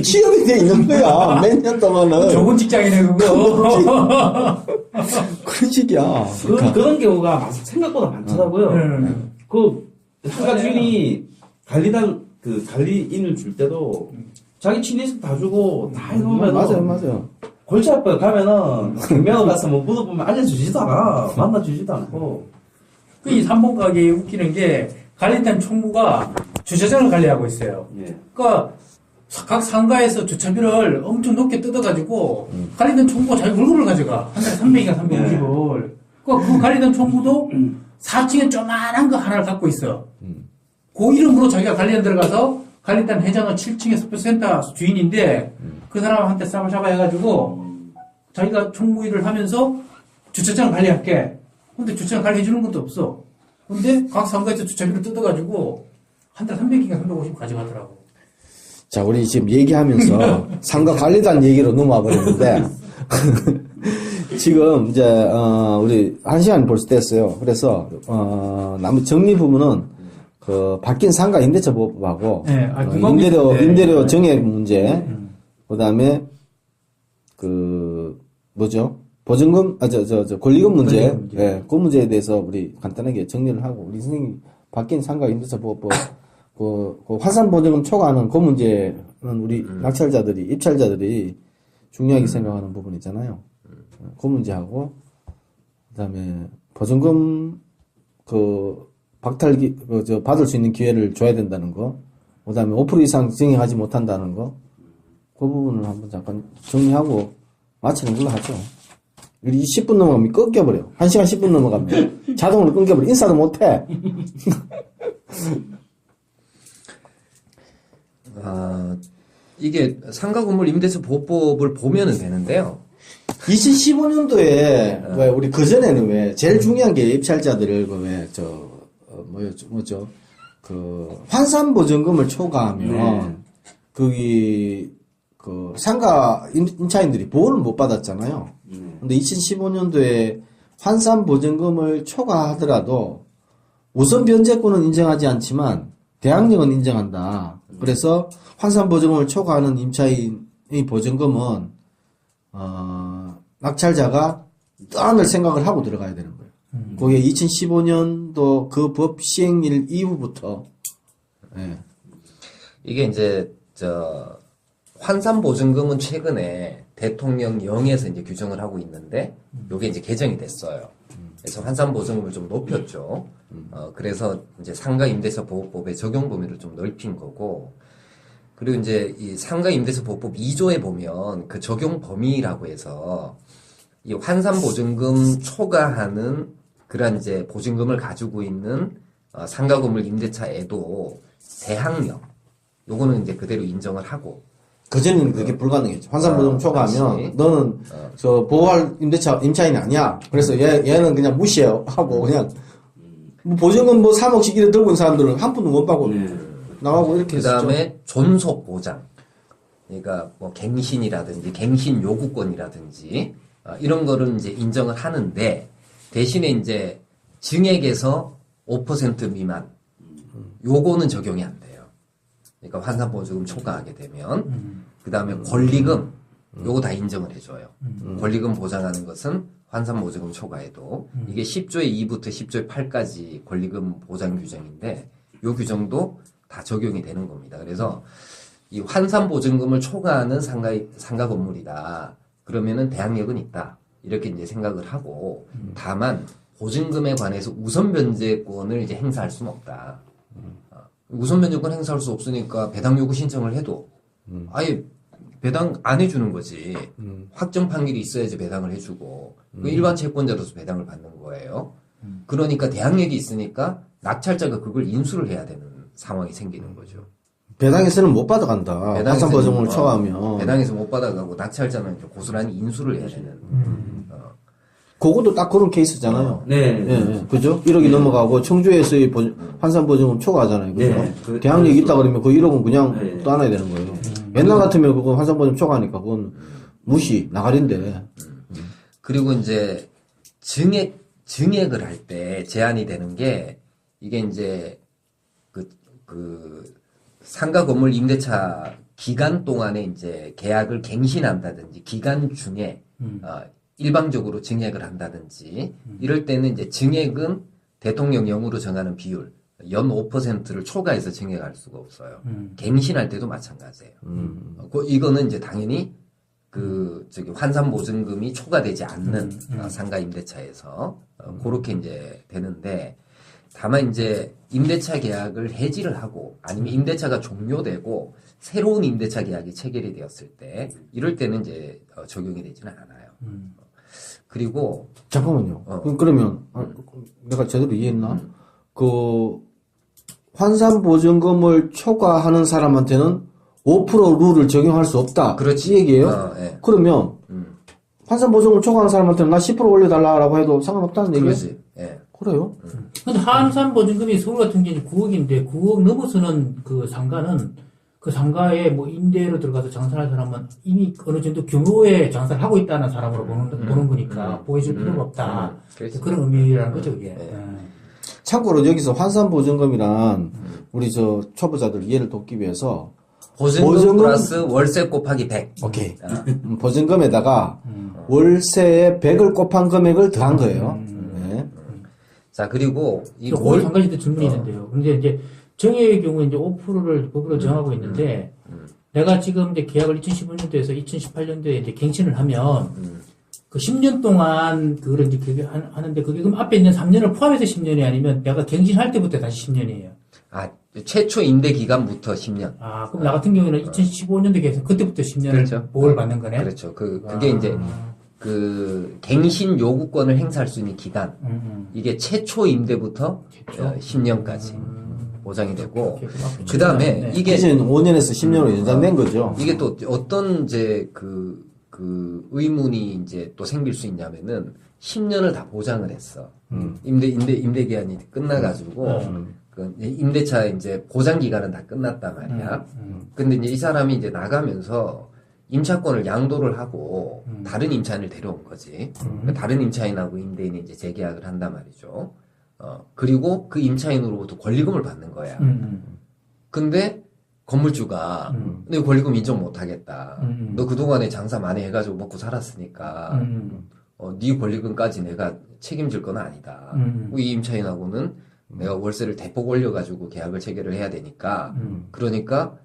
취업이 돼 있는 거야. 몇 년 동안은. 좋은 직장이네, 그거. 그런 식이야. 그런 경우가 생각보다 많더라고요. 상가 주인이 관리인을 줄 때도 자기 친인식 다 주고 다 해놓으면 맞아요. 골치 아파요. 가면은 경매로 가서 뭐 물어보면 알려주지도 않아. 만나주지도 않고. 이 3번 가게 웃기는 게 관리단 총무가 주차장을 관리하고 있어요. 예. 그러니까 각 상가에서 주차비를 엄청 높게 뜯어가지고 관리단 총무가 자기 월급을 가져가. 한 달에 300인가 350을. 그 관리단 총무도 4층에 조만한 거 하나를 갖고 있어. 그 이름으로 자기가 관리단 들어가서 관리단 회장은 7층에 스포츠센터 주인인데 그 사람한테 싸바싸바 해가지고 자기가 총무 일을 하면서 주차장 관리할게. 근데 주차장 관리해주는 것도 없어. 근데 각 상가에서 주차비를 뜯어가지고 한 달 300인가 350 가져가더라고. 자, 우리 지금 얘기하면서 상가 관리단 얘기로 넘어와 버렸는데, 지금 이제, 우리 1시간 벌써 됐어요. 그래서, 나머지 정리 부분은, 바뀐 상가 임대차 보호법하고, 네, 궁금한 게 있는데. 임대료 정액 문제, 그 다음에, 뭐죠? 보증금, 권리금 문제, 권리금 문제. 예, 그 문제에 대해서 우리 간단하게 정리를 하고, 우리 선생님이 바뀐 상가 임대차 보호법, 그 환산 보증금 초과하는 그 문제는 우리 낙찰자들이, 입찰자들이 중요하게 생각하는 부분이잖아요. 그 문제하고, 그 다음에 보증금, 박탈기, 받을 수 있는 기회를 줘야 된다는 거, 그 다음에 5% 이상 증액하지 못한다는 거, 그 부분을 한번 잠깐 정리하고 마치는 걸로 하죠. 이 10분 넘어가면 끊겨버려. 1시간 10분 넘어가면 자동으로 끊겨버려. 인사도 못해. 이게 상가 건물 임대차 보호법을 보면은 되는데요. 2015년도에 왜 우리 그 전에는 왜 제일 중요한 게 입찰자들을 뭐죠? 환산 보증금을 초과하면 거기 상가 임차인들이 보호를 못 받았잖아요. 근데 2015년도에 환산 보증금을 초과하더라도 우선 변제권은 인정하지 않지만 대항력은 인정한다. 그래서 환산 보증금을 초과하는 임차인의 보증금은 낙찰자가 떠안을 생각을 하고 들어가야 되는 거예요. 그게 2015년도 그 법 시행일 이후부터 예. 이게 이제 환산 보증금은 최근에 대통령령에서 이제 규정을 하고 있는데 요게 이제 개정이 됐어요. 그래서 환산 보증금을 좀 높였죠. 그래서 이제 상가 임대차 보호법의 적용 범위를 좀 넓힌 거고, 그리고 이제 이 상가 임대차 보호법 2조에 보면 그 적용 범위라고 해서 이 환산 보증금 초과하는 그런 이제 보증금을 가지고 있는 상가 건물 임대차에도 대항력 요거는 이제 그대로 인정을 하고, 그전에는 그게 불가능했죠. 환산 보증금 초과하면 그렇지. 너는 보호할 임차인이 아니야. 그래서 얘는 그냥 무시하고 그냥 뭐 보증금 3억씩 이래 들고 있는 사람들은 한 푼도 못 받고 나가고 이렇게 그 다음에 존속 보장, 그러니까 뭐 갱신이라든지 갱신 요구권이라든지 이런 거를 이제 인정을 하는데, 대신에 이제 증액에서 5% 미만 요거는 적용이 안 돼요. 그러니까 환산 보증금 초과하게 되면 그 다음에 권리금 요거 다 인정을 해줘요. 권리금 보장하는 것은 환산 보증금 초과해도 이게 10조의 2부터 10조의 8까지 권리금 보장 규정인데 요 규정도 다 적용이 되는 겁니다. 그래서 이 환산 보증금을 초과하는 상가 건물이다. 그러면은 대항력은 있다. 이렇게 이제 생각을 하고, 다만 보증금에 관해서 우선 변제권을 이제 행사할 수는 없다. 우선 변제권 행사할 수 없으니까 배당 요구 신청을 해도 아예 배당 안 해주는 거지. 확정 판결이 있어야지 배당을 해주고, 일반 채권자로서 배당을 받는 거예요. 그러니까 대항력이 있으니까 낙찰자가 그걸 인수를 해야 되는 상황이 생기는 거죠. 배당에서는 못 받아간다. 환산 보증금을 초과하면. 배당에서 못 받아가고 낙찰자는 이제 고스란히 인수를 해야 되는. 그것도 딱 그런 케이스잖아요. 네. 예, 그죠? 1억이 넘어가고 청주에서의 환산 보증금 초과하잖아요. 그죠? 네. 대항력이 있다 그러면 그 1억은 그냥 네. 떠안아야 되는 거예요. 옛날 같으면 그거 환산 보증금 초과하니까 그건 무시, 나가린데. 그리고 이제 증액을 할 때 제한이 되는 게, 이게 이제 상가 건물 임대차 기간 동안에 이제 계약을 갱신한다든지 기간 중에 일방적으로 증액을 한다든지 이럴 때는 이제 증액은 대통령령으로 정하는 비율 연 5%를 초과해서 증액할 수가 없어요. 갱신할 때도 마찬가지예요. 이거는 이제 당연히 환산 보증금이 초과되지 않는 상가 임대차에서 그렇게 이제 되는데, 다만 이제 임대차 계약을 해지를 하고 아니면 임대차가 종료되고 새로운 임대차 계약이 체결이 되었을 때 이럴 때는 이제 적용이 되지는 않아요. 그리고 잠깐만요. 그러면 내가 제대로 이해했나? 환산 보증금을 초과하는 사람한테는 5% 룰을 적용할 수 없다. 그렇지. 이 얘기예요? 네. 그러면 환산 보증금을 초과하는 사람한테는 나 10% 올려달라고 해도 상관없다는 얘기예요? 그렇지. 예. 그래요? 근데 환산 보증금이 서울 같은 경우는 9억인데 9억 넘어서는 그 상가는 그 상가에 뭐 임대로 들어가서 장사할 사람은 이미 어느 정도 규모의 장사를 하고 있다는 사람으로 보는 거니까 보여줄 필요가 없다. 그렇지. 그런 의미라는 거죠, 그게. 네. 참고로 여기서 환산보증금이란 우리 저 초보자들 이해를 돕기 위해서 보증금 플러스 월세 곱하기 100. 오케이. 보증금에다가 월세에 100을 곱한 금액을 더한 거예요. 네. 자, 그리고 거기 한 가지 더 질문이 있는데요. 근데 이제 정의의 경우에 이제 5%를 법으로 정하고 있는데 내가 지금 이제 계약을 2015년도에서 2018년도에 이제 갱신을 하면 그 10년 동안 그걸 이제 그게 하는데 그게 그럼 앞에 있는 3년을 포함해서 10년이 아니면 내가 갱신할 때부터 다시 10년이에요. 아, 최초 임대 기간부터 10년. 아, 그럼 나 같은 경우에는 2015년도 계획에서 그때부터 10년을 그렇죠. 보호를 받는 거네? 그렇죠. 그게 이제 그 갱신 요구권을 행사할 수 있는 기간. 이게 최초 임대부터 최초? 10년까지 보장이 되고 오케이, 그럼 앞으로 그 다음에 네. 이게 기존 5년에서 10년으로 연장된 거죠. 이게 또 어떤 이제 그 의문이 이제 또 생길 수 있냐면은 10년을 다 보장을 했어. 임대 기한이 끝나가지고 그 임대차 이제 보장 기간은 다 끝났단 말이야. 근데 이제 이 사람이 이제 나가면서 임차권을 양도를 하고 다른 임차인을 데려온 거지. 그러니까 다른 임차인하고 임대인이 이제 재계약을 한단 말이죠. 그리고 그 임차인으로부터 권리금을 받는 거야. 근데 건물주가 너 권리금 인정 못 하겠다. 너 그동안에 장사 많이 해가지고 먹고 살았으니까 네 권리금까지 내가 책임질 건 아니다. 이 임차인하고는 내가 월세를 대폭 올려가지고 계약을 체결을 해야 되니까 그러니까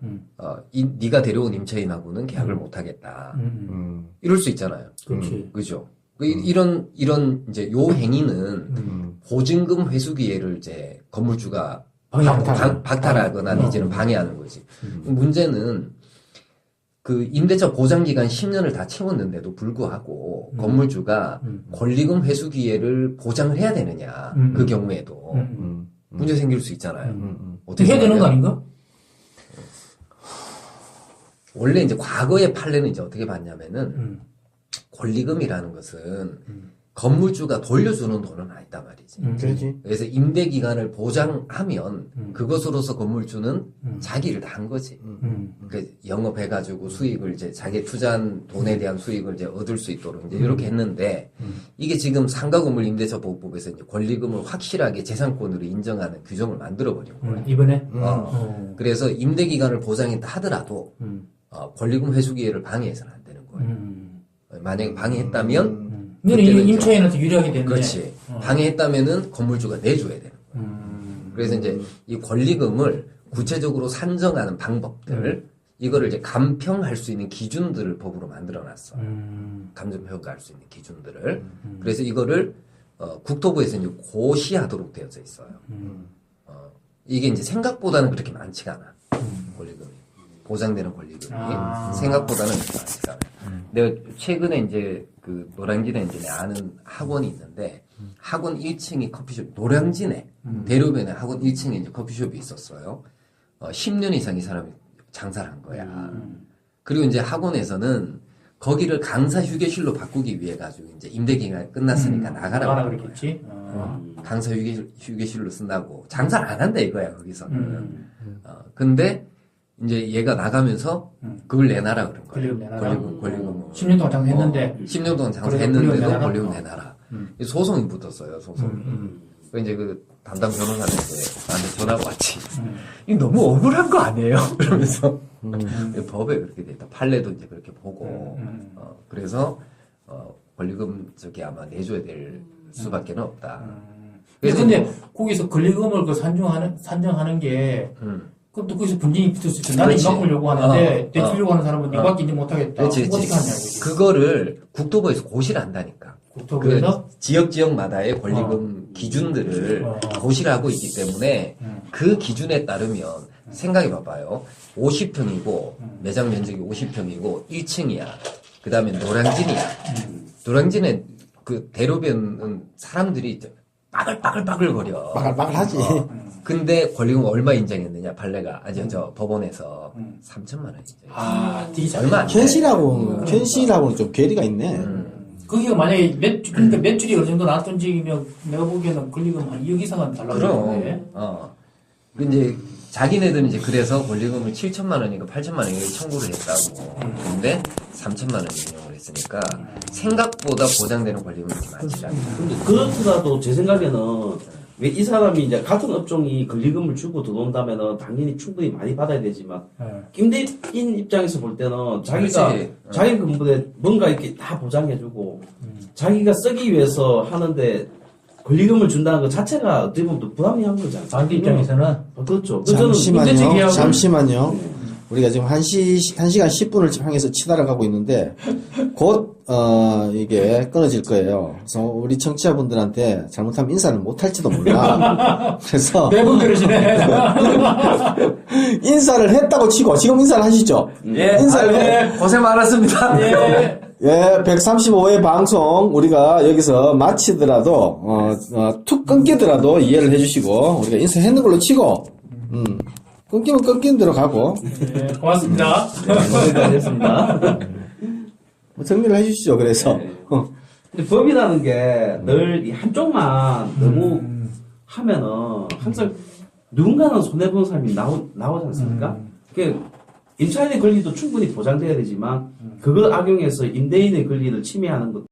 네가 데려온 임차인하고는 계약을 못 하겠다. 이럴 수 있잖아요. 그렇지. 그죠? 이런 이제 요 행위는 보증금 회수 기회를 이제 건물주가 박탈하거나 내지는 방해하는 거지. 문제는 그 임대차 보장 기간 10년을 다 채웠는데도 불구하고 건물주가 권리금 회수 기회를 보장을 해야 되느냐. 그 경우에도 문제 생길 수 있잖아요. 어떻게 해야 되는 거 생각해요? 아닌가? 원래 이제 과거의 판례는 이제 어떻게 봤냐면은 권리금이라는 것은 건물주가 돌려주는 돈은 아니다 말이지. 그렇지. 그래서 임대 기간을 보장하면 그것으로서 건물주는 자기를 다 한 거지. 그 영업해가지고 수익을 이제 자기 투자한 돈에 대한 수익을 이제 얻을 수 있도록 이제 이렇게 했는데 이게 지금 상가건물 임대차 보호법에서 이제 권리금을 확실하게 재산권으로 인정하는 규정을 만들어 버린 거예요. 이번에? 그래서 임대 기간을 보장했다 하더라도 권리금 회수 기회를 방해해서는 안 되는 거예요. 만약에 방해했다면 너는 그때는 이제 임차인한테 유리하게 되는데. 그렇지. 방해했다면은 건물주가 내줘야 되는 거예요. 그래서 이제 이 권리금을 구체적으로 산정하는 방법들, 이거를 이제 감평할 수 있는 기준들을 법으로 만들어 놨어. 감정평가할 수 있는 기준들을. 그래서 이거를, 국토부에서 이제 고시하도록 되어져 있어요. 이게 이제 생각보다는 그렇게 많지가 않아. 권리금이. 보장되는 권리금이. 생각보다는 그렇게 많지가 않아. 내가 최근에 이제 그 노량진에 이제 내 아는 학원이 있는데 학원 1층이 커피숍, 노량진에 대로변에 학원 1층에 이제 커피숍이 있었어요. 10년 이상 이 사람이 장사를 한 거야. 그리고 이제 학원에서는 거기를 강사 휴게실로 바꾸기 위해 가지고 이제 임대 기간이 끝났으니까 나가라고 그랬겠지. 강사 휴게실로 쓴다고 장사를 안 한다 이거야 거기서는. 근데 이제 얘가 나가면서 그걸 내놔라 그런 거예요. 권리금 내놔라. 권리금. 10년 동안 장사했는데. 10년 동안 장사했는데도 권리금 내놔라. 소송이 붙었어요, 소송이. 그 이제 그 담당 변호사한테 나한테 전화가 왔지. 이거 너무 억울한 거 아니에요? 그러면서. 법에 그렇게 돼 있다. 판례도 이제 그렇게 보고. 그래서, 권리금 저기 아마 내줘야 될 수밖에 없다. 근데 거기서 권리금을 그 산정하는 게 그럼 또 거기서 분쟁이 붙을 수 있어. 나는 그렇지. 이만큼을 요구하는데 대출 요구하는 사람은 이밖에 인정 못하겠다. 그렇지, 어떻게 하냐 이거지. 그거를 국토부에서 고시를 한다니까. 국토부에서 그 지역마다의 권리금 기준들을 고시를 하고 있기 때문에 그 기준에 따르면 생각해 봐봐요. 50평이고 매장 면적이 50평이고 1층이야. 그 다음에 노량진이야. 노량진에 그 대로변은 사람들이 빠글빠글거려. 빠글빠글하지. 근데 권리금 얼마 인정했느냐 판례가 저 법원에서 3천만 원 인정. 되게 얼마 안 돼. 현실하고는 좀 괴리가 있네. 거기가 만약에 그러니까 매출이 어느 정도 나왔던 지이면 내가 보기에는 권리금 한 2억 이상은 달라고 그럼 그러는데. 이제 자기네들은 이제 그래서 권리금을 7천만 원인가 8천만 원인가 청구를 했다고. 근데 3천만 원 인용을 했으니까 생각보다 보장되는 권리금이 그렇게 많지 않다. 근데 그렇더라도 제 생각에는 왜 이 사람이 이제 같은 업종이 권리금을 주고 들어온다면은 당연히 충분히 많이 받아야 되지만 임대인 입장에서 볼 때는 자기가 그렇지. 자기 근무에 뭔가 이렇게 다 보장해주고 자기가 쓰기 위해서 하는데 권리금을 준다는 것 자체가 어떻게 보면 또 부담이 한 거잖아요. 반대 입장에서는 그렇죠. 문제제기하고. 잠시만요. 우리가 지금 1시간 10분을 지금 향해서 치달아 가고 있는데, 곧, 이게 끊어질 거예요. 그래서 우리 청취자분들한테 잘못하면 인사를 못 할지도 몰라. 그래서, 매번 그러시네. 인사를 했다고 치고, 지금 인사를 하시죠? 예, 인사를 예, 고생 많았습니다. 예. 예, 135회 방송 우리가 여기서 마치더라도 툭 끊기더라도 이해를 해주시고 우리가 인사했는 걸로 치고 끊기면 끊기는 대로 가고 예, 고맙습니다. 여기까지 했습니다. 뭐 정리를 해주시죠. 그래서 네. 근데 법이라는 게 늘 이 한쪽만 너무 하면은 항상 누군가는 손해보는 사람이 나오지 않습니까? 임차인의 권리도 충분히 보장돼야 되지만 그걸 악용해서 임대인의 권리를 침해하는 것도